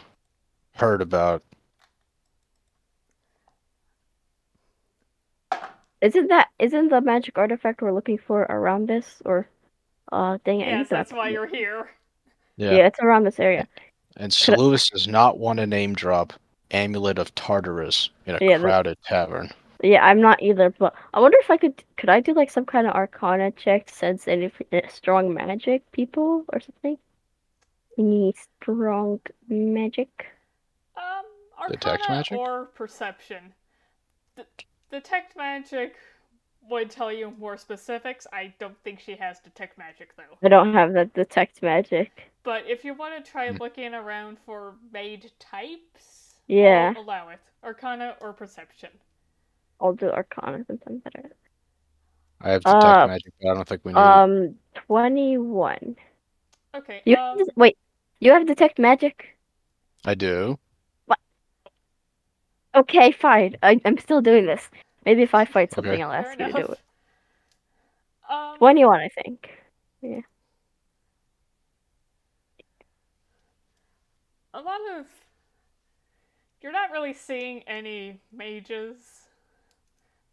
S3: heard about.
S1: Isn't the magic artifact we're looking for around this or dang it, I
S2: Yes,
S1: need the
S2: that's
S1: map.
S2: why you're here.
S3: Yeah.
S1: Yeah, it's around this area.
S3: And
S1: Could
S3: Soluvis does not want to name drop Amulet of Tartarus in a
S1: yeah, the,
S3: crowded tavern.
S1: yeah, I'm not either, but I wonder if could I do like some kind of arcana check to sense any strong magic people or something? Any strong magic?
S2: Um,
S3: Detect
S2: Arcana
S3: magic?
S2: or Perception. D- Detect Magic would tell you more specifics. I don't think she has Detect Magic though.
S1: I don't have that detect magic.
S2: But if you want to try
S3: Hmm.
S2: looking around for mage types, I'll
S1: Yeah,
S2: allow it. Arcana or Perception.
S1: I'll do arcana since I'm better.
S3: I have detect
S1: Uh,
S3: magic, but I don't think we need it.
S1: 21.
S2: Okay,
S1: Wait, you have detect magic?
S3: I do.
S1: What? Okay, fine. I'm still doing this. Maybe if I fight
S3: Okay.
S1: something, I'll
S2: fair
S1: ask you to do it.
S2: enough. Um,
S1: 21, I think. Yeah.
S2: a lot of. You're not really seeing any mages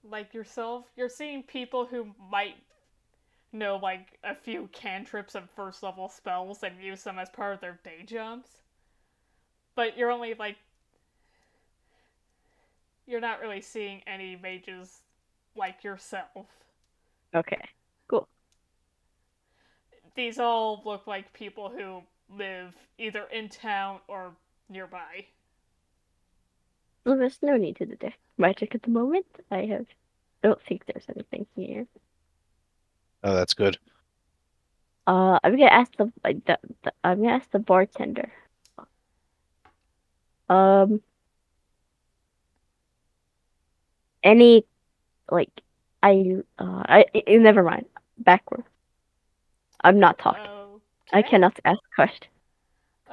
S2: like yourself. You're seeing people who might know like a few cantrips and first level spells and use them as part of their day jobs. But you're not really seeing any mages like yourself.
S1: Okay. Cool.
S2: These all look like people who live either in town or nearby.
S1: Well, there's no need to detect magic at the moment. Don't think there's anything here.
S3: Oh, that's good.
S1: I'm gonna ask I'm gonna ask the bartender. Um, any like never mind. Backward. I'm not talking. I
S2: Okay.
S1: cannot ask questions.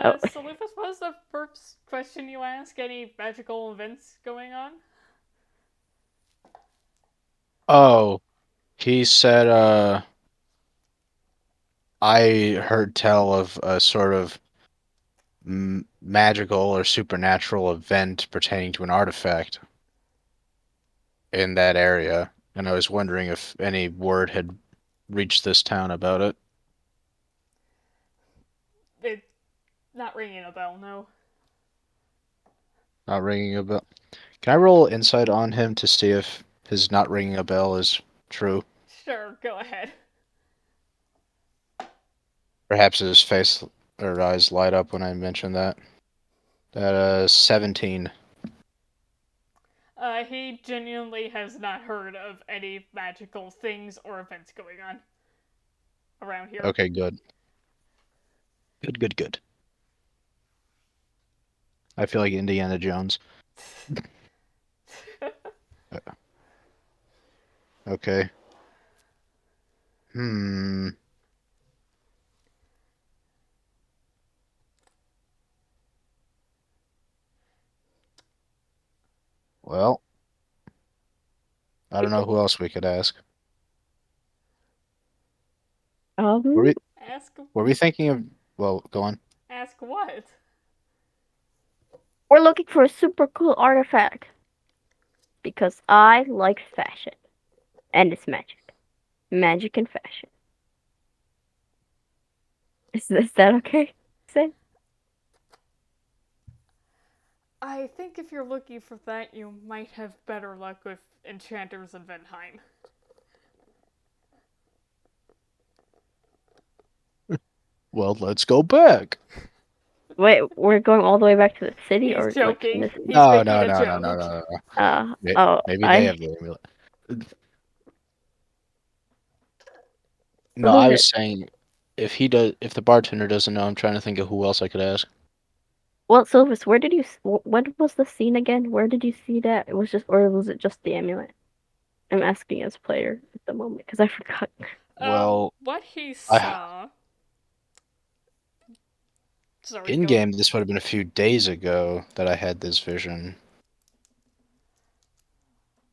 S1: Oh,
S2: So Lucas, what was the first question you asked? Any magical events going on?
S3: Oh, he said, I heard tell of a sort of magical or supernatural event pertaining to an artifact in that area, and I was wondering if any word had reached this town about it.
S2: It's not ringing a bell, no.
S3: Not ringing a bell. Can I roll insight on him to see if his not ringing a bell is true.
S2: Sure, go ahead.
S3: Perhaps his face or eyes light up when I mention that. 17.
S2: He genuinely has not heard of any magical things or events going on around here.
S3: Okay, good. Good. I feel like Indiana Jones. Okay. Hmm. Well, I don't know who else we could ask. Were we
S2: Ask
S3: were we thinking of? Well, go on.
S2: ask what?
S1: we're looking for a super cool artifact because I like fashion and it's magic and fashion. Is that okay? Say.
S2: I think if you're looking for that, you might have better luck with enchanters in Ventheim.
S3: Well, let's go back.
S1: Wait, we're going all the way back to the city,
S2: He's
S1: or like in
S2: joking.
S1: this?
S2: He's
S3: No,
S2: making a joke.
S3: no. Maybe they
S1: I
S3: have the amulet. No,
S1: who
S3: I
S1: is
S3: was
S1: it?
S3: saying if the bartender doesn't know, I'm trying to think of who else I could ask.
S1: Well, Sylvis, where did you? What was the scene again? Where did you see that? It was just, or was it just the amulet? I'm asking as player at the moment because I forgot.
S3: Well,
S2: What he
S3: I
S2: saw. Sorry,
S3: in
S2: go.
S3: game this would have been a few days ago that I had this vision.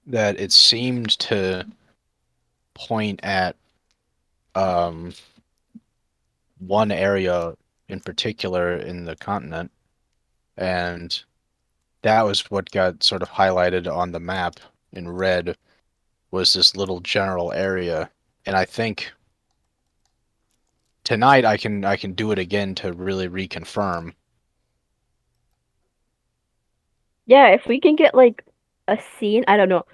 S3: That it seemed to point at um one area in particular in the continent, and that was what got sort of highlighted on the map in red was this little general area. And I think tonight I can do it again to really reconfirm.
S1: Yeah, if we can get like a scene, I don't know,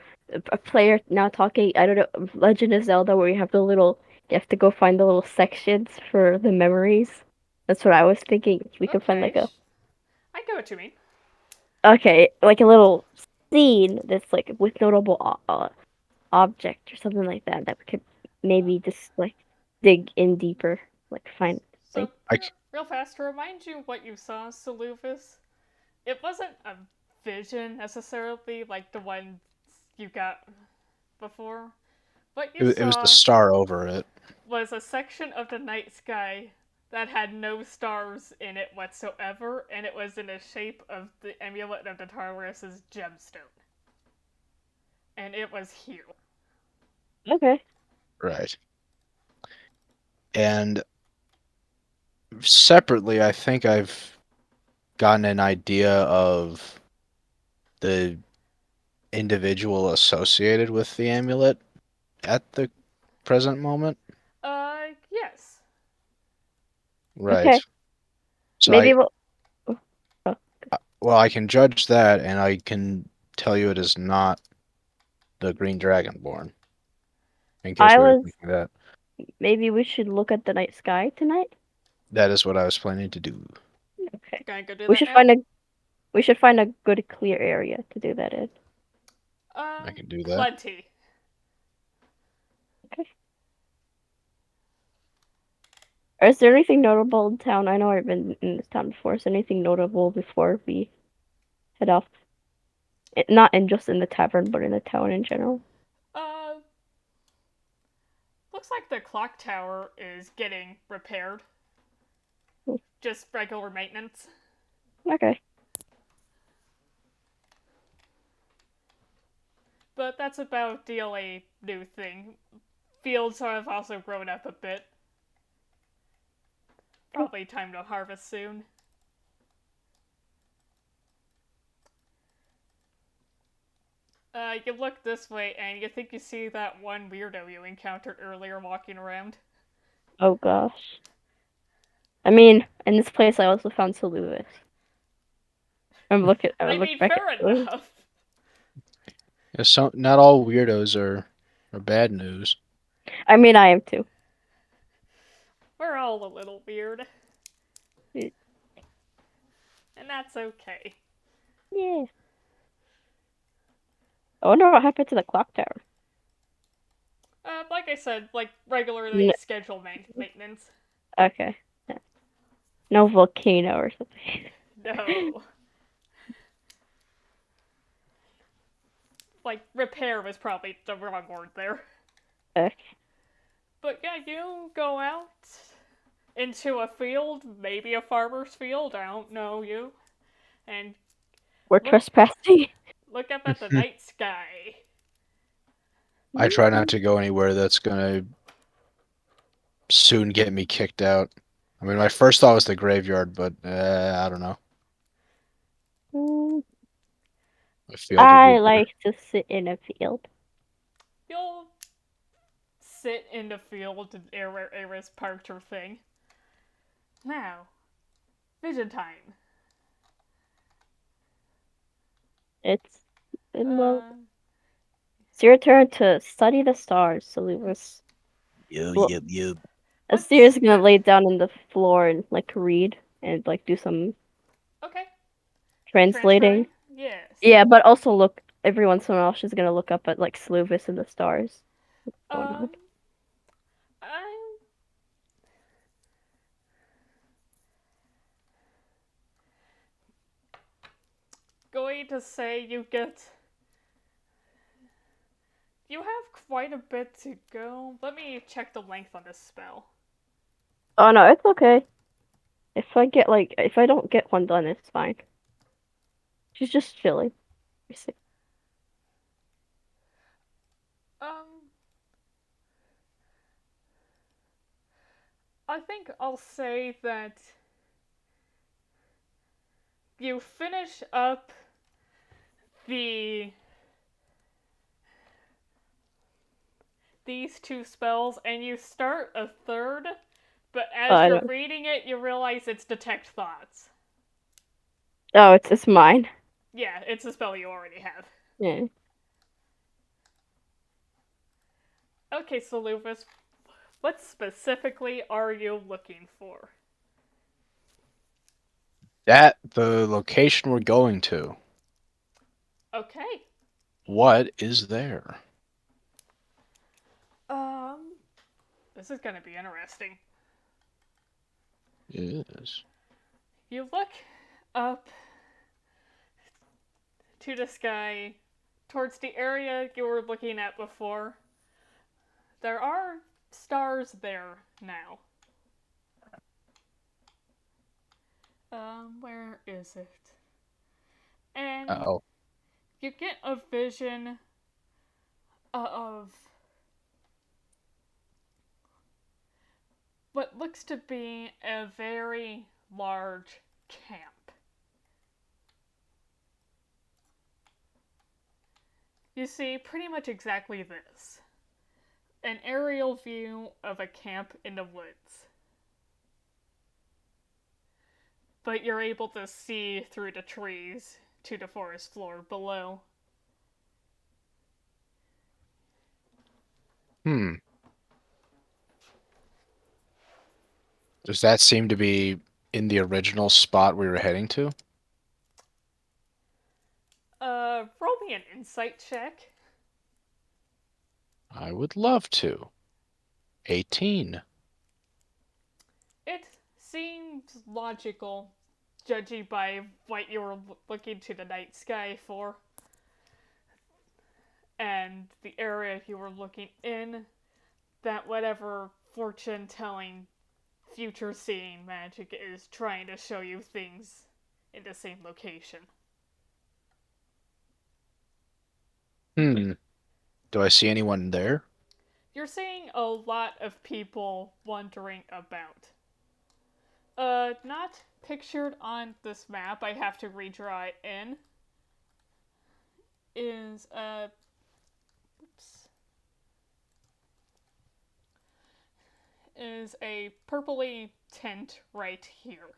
S1: a player now talking, I don't know, Legend of Zelda where you have the little, you have to go find the little sections for the memories. That's what I was thinking. We could find
S2: Okay.
S1: like a,
S2: I get what you mean.
S1: okay, like a little scene that's like with notable object or something like that that we could maybe just like dig in deeper, like find
S2: So,
S1: thing.
S3: I
S2: real fast, to remind you what you saw, Soluvis, it wasn't a vision necessarily like the one you got before. What you
S3: it was the
S2: saw
S3: star over it.
S2: was a section of the night sky that had no stars in it whatsoever, and it was in the shape of the amulet of the Tartarus's gemstone. And it was here.
S1: Okay.
S3: Right. And separately, I think I've gotten an idea of the individual associated with the amulet at the present moment.
S2: Yes.
S3: Right.
S1: Okay.
S3: So
S1: Maybe we'll. Oh,
S3: well, I can judge that, and I can tell you it is not the Green Dragonborn. In case
S1: I
S3: we were
S1: was.
S3: thinking that,
S1: Maybe we should look at the night sky tonight.
S3: that is what I was planning to do.
S1: Okay.
S2: Gonna go do
S1: We
S2: that
S1: should
S2: now?
S1: find a. We should find a good clear area to do that in.
S3: I can do that.
S2: Plenty.
S1: Okay. Is there anything notable in town? I know I've been in this town before. Is there anything notable before we head off? Not in just in the tavern, but in the town in general.
S2: Uh, looks like the clock tower is getting repaired.
S1: Hmm.
S2: Just regular maintenance.
S1: Okay.
S2: But that's about the only new thing. Fields have also grown up a bit. Probably time to harvest soon. You look this way and you think you see that one weirdo you encountered earlier walking around.
S1: Oh gosh. I mean, in this place, I also found Soluvis. I'm looking. I
S2: I
S1: look
S2: mean,
S1: back at
S2: fair
S1: Soluvis.
S2: enough.
S3: So not all weirdos are bad news.
S1: I mean, I am too.
S2: We're all a little weird,
S1: Yeah.
S2: and that's okay.
S1: I wonder what happened to the clock tower.
S2: Like I said, like regularly
S1: N
S2: scheduled maintenance.
S1: okay. Yeah. No volcano or something.
S2: No. Like, repair was probably the wrong word there.
S1: Okay.
S2: But yeah, you go out into a field, maybe a farmer's field, I don't know you, and
S1: We're
S2: look
S1: trespassing.
S2: look up at the night sky.
S3: I try not to go anywhere that's gonna soon get me kicked out. I mean, my first thought was the graveyard, but I don't know.
S1: Mm,
S3: A field would be
S1: I
S3: better.
S1: like to sit in a field.
S2: You'll sit in the field and Eris parked her thing. Now, vision time.
S1: It's well,
S2: Uh,
S1: it's your turn to study the stars, Soluvis.
S3: Yep,
S1: Well,
S3: yep, yep.
S1: Asteria's
S2: what's
S1: gonna lay down on the floor and like read and like do some
S2: okay?
S1: translating.
S2: Transferring? Yes.
S1: Yeah, but also look every once in a while she's gonna look up at like Soluvis and the stars. What's going on?
S2: Um, I'm going to say you have quite a bit to go. Let me check the length on this spell.
S1: Oh no, it's okay. If I don't get one done, it's fine. She's just chilling.
S2: Um, I think I'll say that you finish up the these two spells and you start a third, but as
S1: I
S2: you're
S1: don't.
S2: reading it, you realize it's detect thoughts.
S1: Oh, it's mine.
S2: Yeah, it's a spell you already have.
S1: Yeah.
S2: Okay, so Lupus, what specifically are you looking for?
S3: The location we're going to.
S2: Okay.
S3: What is there?
S2: Um, this is gonna be interesting.
S3: Yes.
S2: You look up to the sky towards the area you were looking at before. There are stars there now. Where is it? And
S3: Oh.
S2: you get a vision of what looks to be a very large camp. You see pretty much exactly this: an aerial view of a camp in the woods. But you're able to see through the trees to the forest floor below.
S3: Hmm. Does that seem to be in the original spot we were heading to?
S2: Roll me an insight check.
S3: I would love to. 18.
S2: It seems logical, judging by what you were looking to the night sky for, and the area you were looking in, that whatever fortune telling, future seeing magic is trying to show you things in the same location.
S3: Hmm. Do I see anyone there?
S2: You're seeing a lot of people wandering about. Not pictured on this map, I have to redraw it in, is oops, is a purpley tint right here.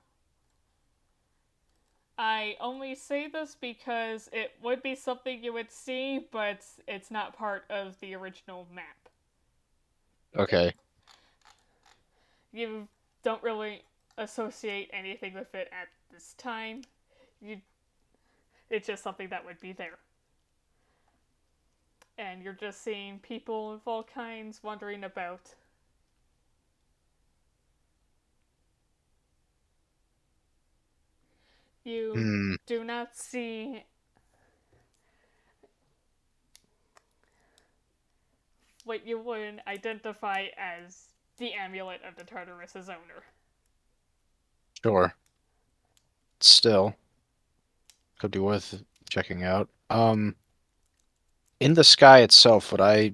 S2: I only say this because it would be something you would see, but it's not part of the original map.
S3: Okay.
S2: You don't really associate anything with it at this time. You, it's just something that would be there. And you're just seeing people of all kinds wandering about. You
S3: Hmm.
S2: do not see what you would identify as the amulet of the Tartarus's owner.
S3: Sure. Still, could be worth checking out. In the sky itself, would I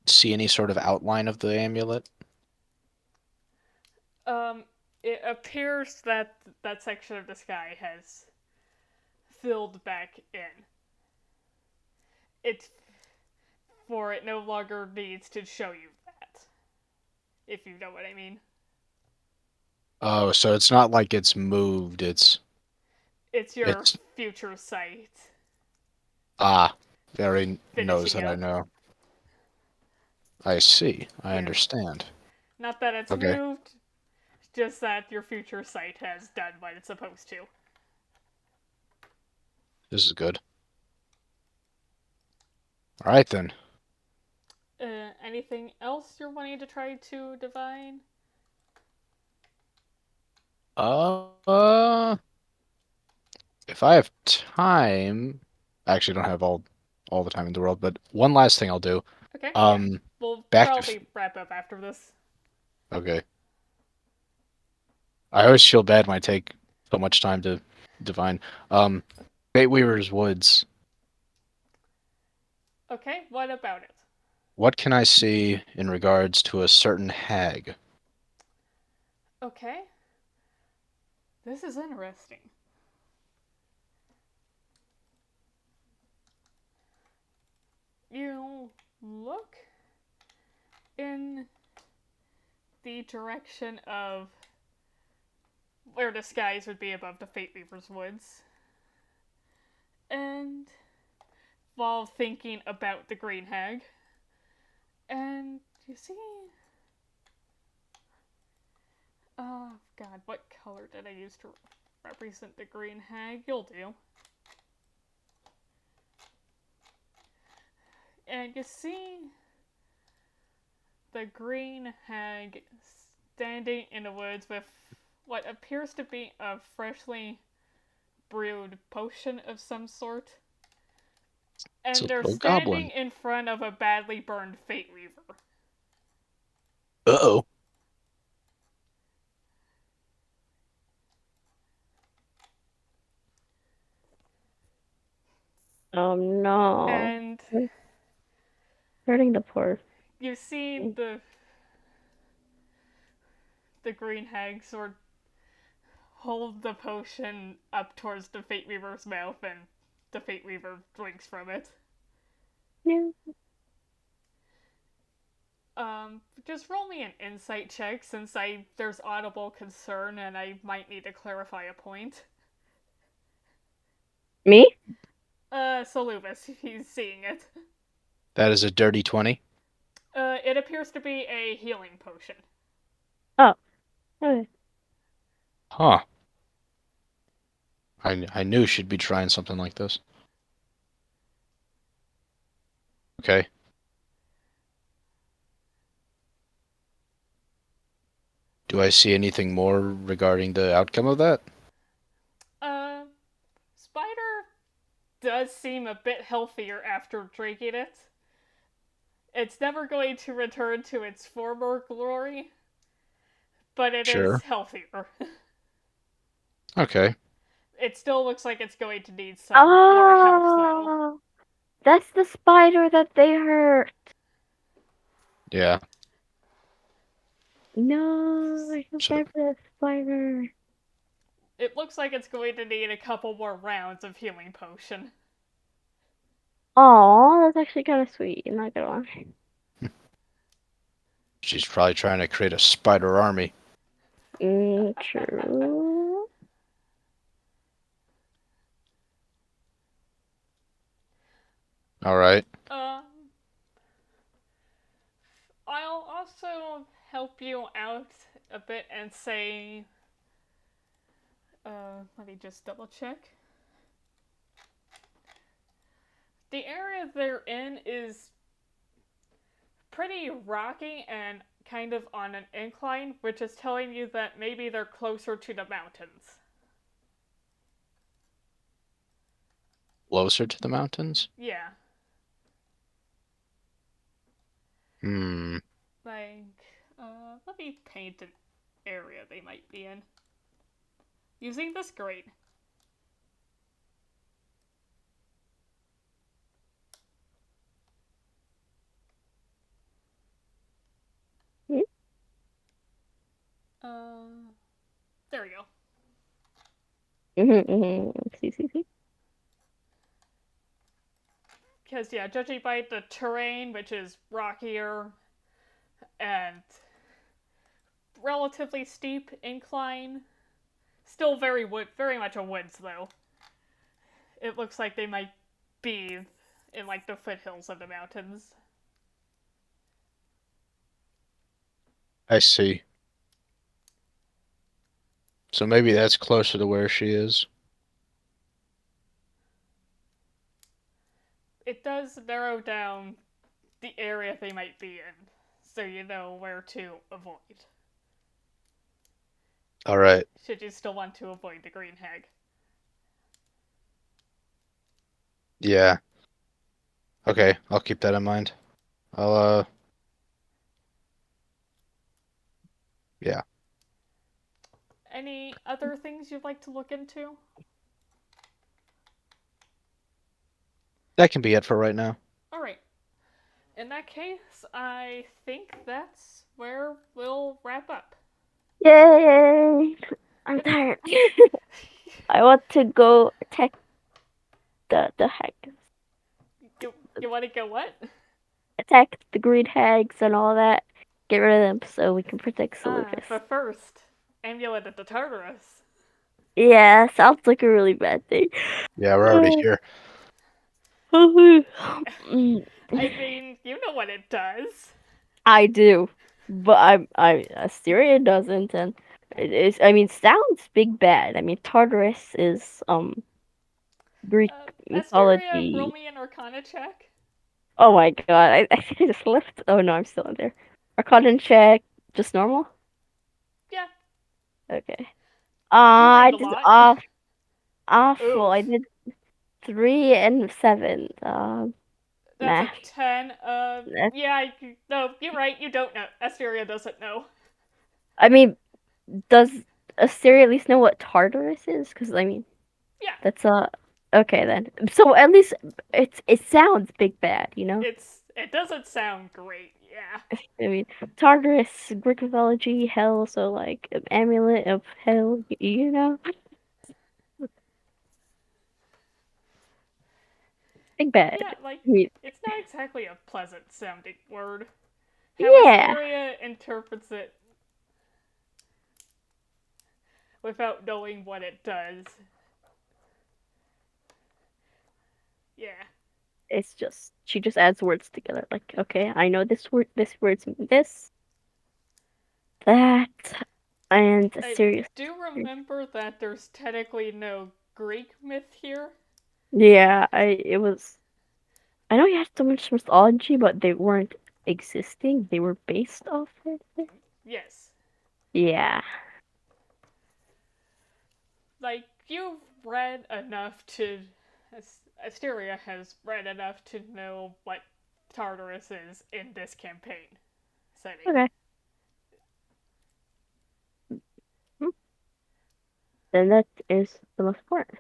S3: see any sort of outline of the amulet?
S2: Um, it appears that that section of the sky has filled back in. It for it no longer needs to show you that, if you know what I mean.
S3: Oh, so it's not like it's moved.
S2: It's your
S3: It's
S2: future sight
S3: it already knows
S2: finishing
S3: that I
S2: up.
S3: know. I see. I
S2: Yeah.
S3: understand.
S2: Not that it's
S3: Okay,
S2: moved, just that your future sight has done what it's supposed to.
S3: this is good. All right then.
S2: Anything else you're wanting to try to divine?
S3: Uh, if I have time, I actually don't have all the time in the world, but one last thing I'll do.
S2: Okay, yeah.
S3: Um,
S2: We'll
S3: back to
S2: probably wrap up after this.
S3: okay. I always feel bad when I take so much time to divine. Um, Weaver's Woods.
S2: Okay, what about it?
S3: What can I see in regards to a certain hag?
S2: Okay, this is interesting. You look in the direction of where the skies would be above the Fate Weaver's Woods, and while thinking about the Green Hag, and you see. Oh, God, what color did I use to represent the Green Hag? You'll do. And you see the Green Hag standing in the woods with what appears to be a freshly brewed potion of some sort.
S3: It's a
S2: And they're
S3: little
S2: standing
S3: goblin.
S2: in front of a badly burned Fate Weaver.
S3: Uh-oh.
S1: Oh no.
S2: And
S1: Hurting the poor
S2: you see
S1: thing.
S2: the Green Hag sort of hold the potion up towards the Fate Weaver's mouth, and the Fate Weaver drinks from it.
S1: Yeah.
S2: Just roll me an insight check since there's audible concern and I might need to clarify a point.
S1: Me?
S2: Soluvis, he's seeing it.
S3: That is a dirty 20.
S2: It appears to be a healing potion.
S1: Oh, okay.
S3: Huh. I knew she'd be trying something like this. Okay. Do I see anything more regarding the outcome of that?
S2: Uh, Spider does seem a bit healthier after drinking it. It's never going to return to its former glory, but it is
S3: Sure.
S2: healthier.
S3: Okay.
S2: It still looks like it's going to need some more health, though.
S1: Oh, that's the spider that they hurt.
S3: Yeah.
S1: No, I feel
S3: So
S1: bad for that spider.
S2: It looks like it's going to need a couple more rounds of healing potion.
S1: Oh, that's actually kind of sweet. I'm not gonna lie.
S3: she's probably trying to create a spider army.
S1: True.
S3: All right.
S2: Um, I'll also help you out a bit and say, let me just double check. The area they're in is pretty rocky and kind of on an incline, which is telling you that maybe they're closer to the mountains.
S3: Closer to the mountains?
S2: Yeah,
S3: Hmm.
S2: like, let me paint an area they might be in. Using this grade. Uh, there we go.
S1: See.
S2: Because, yeah, judging by the terrain, which is rockier and relatively steep incline, still very much a woods, though. It looks like they might be in, like, the foothills of the mountains.
S3: I see. So maybe that's closer to where she is.
S2: It does narrow down the area they might be in, so you know where to avoid.
S3: All right.
S2: Should you still want to avoid the green hag.
S3: Yeah. Okay, I'll keep that in mind. I'll yeah.
S2: Any other things you'd like to look into?
S3: That can be it for right now.
S2: Alright. In that case, I think that's where we'll wrap up.
S1: Yay! I'm
S2: Good.
S1: tired. I want to go attack the hags.
S2: You want to go what?
S1: Attack the green hags and all that. Get rid of them so we can protect
S2: Ah,
S1: Soluvis.
S2: but first, Amulet of the Tartarus.
S1: Yeah, sounds like a really bad thing.
S3: Yeah, we're already here.
S1: Mm,
S2: I mean, you know what it does.
S1: I do, but I Asteria doesn't, and it is. I mean, sounds big bad. I mean, Tartarus is Greek
S2: Asteria, roll
S1: mythology.
S2: me an Arcana check.
S1: Oh my god, I think I just left. Oh no, I'm still in there. Arcana check, just normal.
S2: Yeah,
S1: Okay.
S2: you
S1: I
S2: read a
S1: did
S2: lot.
S1: awful. I
S2: Oof.
S1: did 3 and 7.
S2: That's a
S1: Math.
S2: 10.
S1: That's,
S2: Yeah, no, you're right, you don't know. Asteria doesn't know.
S1: I mean, does Asteria at least know what Tartarus is? Because I mean,
S2: Yeah,
S1: that's okay then. So at least it sounds big bad, you know?
S2: it doesn't sound great, yeah.
S1: I mean, Tartarus, Greek mythology, hell, so like an amulet of hell, you know? Big bad.
S2: Yeah, like,
S1: I mean,
S2: it's not exactly a pleasant sounding word. How
S1: yeah,
S2: Asteria interprets it without knowing what it does. Yeah.
S1: it's just she just adds words together. Like, okay, I know this word's mean this, that, and a
S2: I
S1: serious.
S2: do remember that there's technically no Greek myth here.
S1: Yeah, it was. I know you had so much mythology, but they weren't existing. They were based off it.
S2: Yes.
S1: Yeah.
S2: Like, you've read enough to. Asteria has read enough to know what Tartarus is in this campaign setting.
S1: Okay. Hmm. Then that is the most important.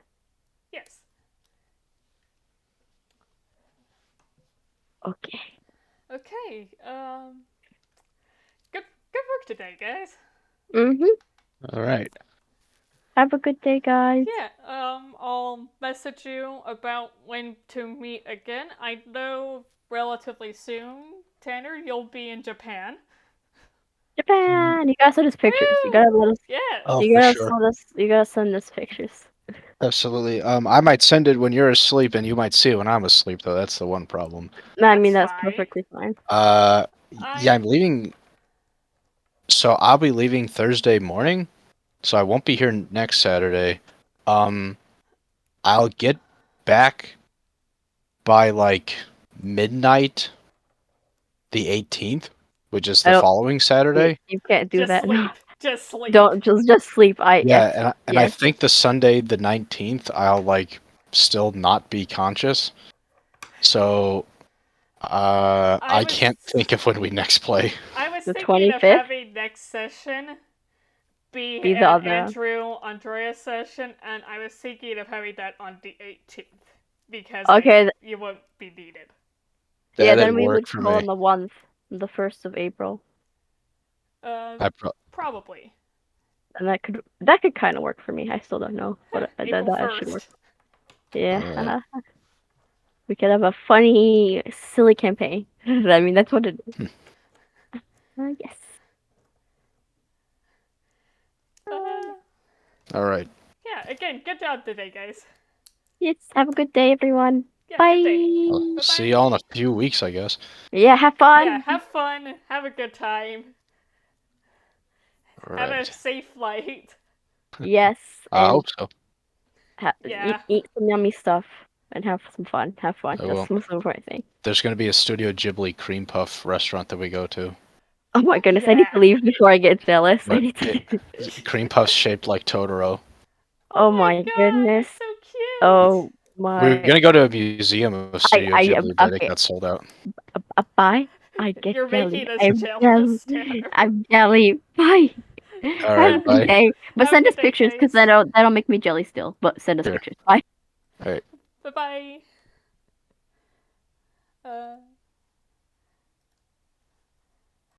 S2: Yes.
S1: Okay.
S2: Okay. Good work today, guys.
S1: Mhm.
S3: All right.
S1: Have a good day, guys.
S2: Yeah. I'll message you about when to meet again. I know relatively soon, Tanner, you'll be in Japan.
S1: Japan. You gotta send us pictures. You
S2: Woo!
S1: gotta let us.
S2: Yes.
S3: Oh, for sure.
S1: You gotta send us pictures.
S3: Absolutely. I might send it when you're asleep, and you might see it when I'm asleep, though. That's the one problem.
S1: I mean,
S2: That's
S1: that's
S2: fine.
S1: perfectly fine.
S3: Yeah, I'm leaving. So I'll be leaving Thursday morning, so I won't be here next Saturday. I'll get back by like midnight the 18th, which is
S1: I
S3: the
S1: don't.
S3: following Saturday.
S1: You can't do
S2: Just
S1: that. No.
S2: sleep. Just sleep.
S1: Don't just sleep. Yes.
S3: Yeah, and I
S1: Yes.
S3: think the Sunday the 19th I'll like still not be conscious. So I can't think of when we next play.
S2: I was
S1: The
S2: thinking of
S1: 25th.
S2: having next session be
S1: Be the
S2: an
S1: other.
S2: Andrea session, and I was thinking of having that on the 18th because
S1: Okay.
S2: you won't be needed.
S1: Yeah.
S3: That'd
S1: Then we
S3: work
S1: would
S3: for
S1: go
S3: me.
S1: on the 1st of April,
S2: Probably.
S1: and that could kind of work for me. I still don't know, but
S2: April
S1: that should work.
S2: 1st.
S1: Yeah. We could have a funny, silly campaign. I mean, that's what it is. Yes.
S3: All right.
S2: Yeah, again, good job today, guys.
S1: Yes. Have a good day, everyone.
S2: Yeah,
S1: Bye.
S2: good day.
S3: I'll
S2: Bye-bye.
S3: see y'all in a few weeks, I guess.
S1: Yeah. Have fun.
S2: Yeah, have fun. Have a good time.
S3: All
S2: Have a
S3: right.
S2: safe flight.
S1: Yes.
S3: I
S1: And
S3: hope so.
S2: Yeah.
S1: eat some yummy stuff and have some fun. Have fun.
S3: I
S1: That's
S3: will.
S1: the most important thing.
S3: There's gonna be a Studio Ghibli cream puff restaurant that we go to.
S1: Oh my
S2: Oh,
S1: goodness, I need to
S2: yeah.
S1: leave before I get jealous. I
S3: But
S1: need to.
S3: cream puffs shaped like Totoro.
S1: Oh
S2: Oh my
S1: my
S2: god,
S1: goodness.
S2: that's so cute.
S1: Oh
S3: We were
S1: my.
S3: gonna go to a museum of Studio Ghibli, but it
S1: Okay.
S3: got sold out.
S1: Bye. I get
S2: You're
S1: jelly.
S2: making us
S1: I'm jelly.
S2: jealous, Tara.
S1: I'm jelly. Bye.
S3: All
S1: Have
S3: right,
S1: a good
S3: bye.
S1: day. But
S2: Have a
S1: send us
S2: good day,
S1: pictures because
S2: guys.
S1: that'll make me jelly still. But send us
S3: Sure.
S1: pictures. Bye.
S3: All right.
S2: Bye bye.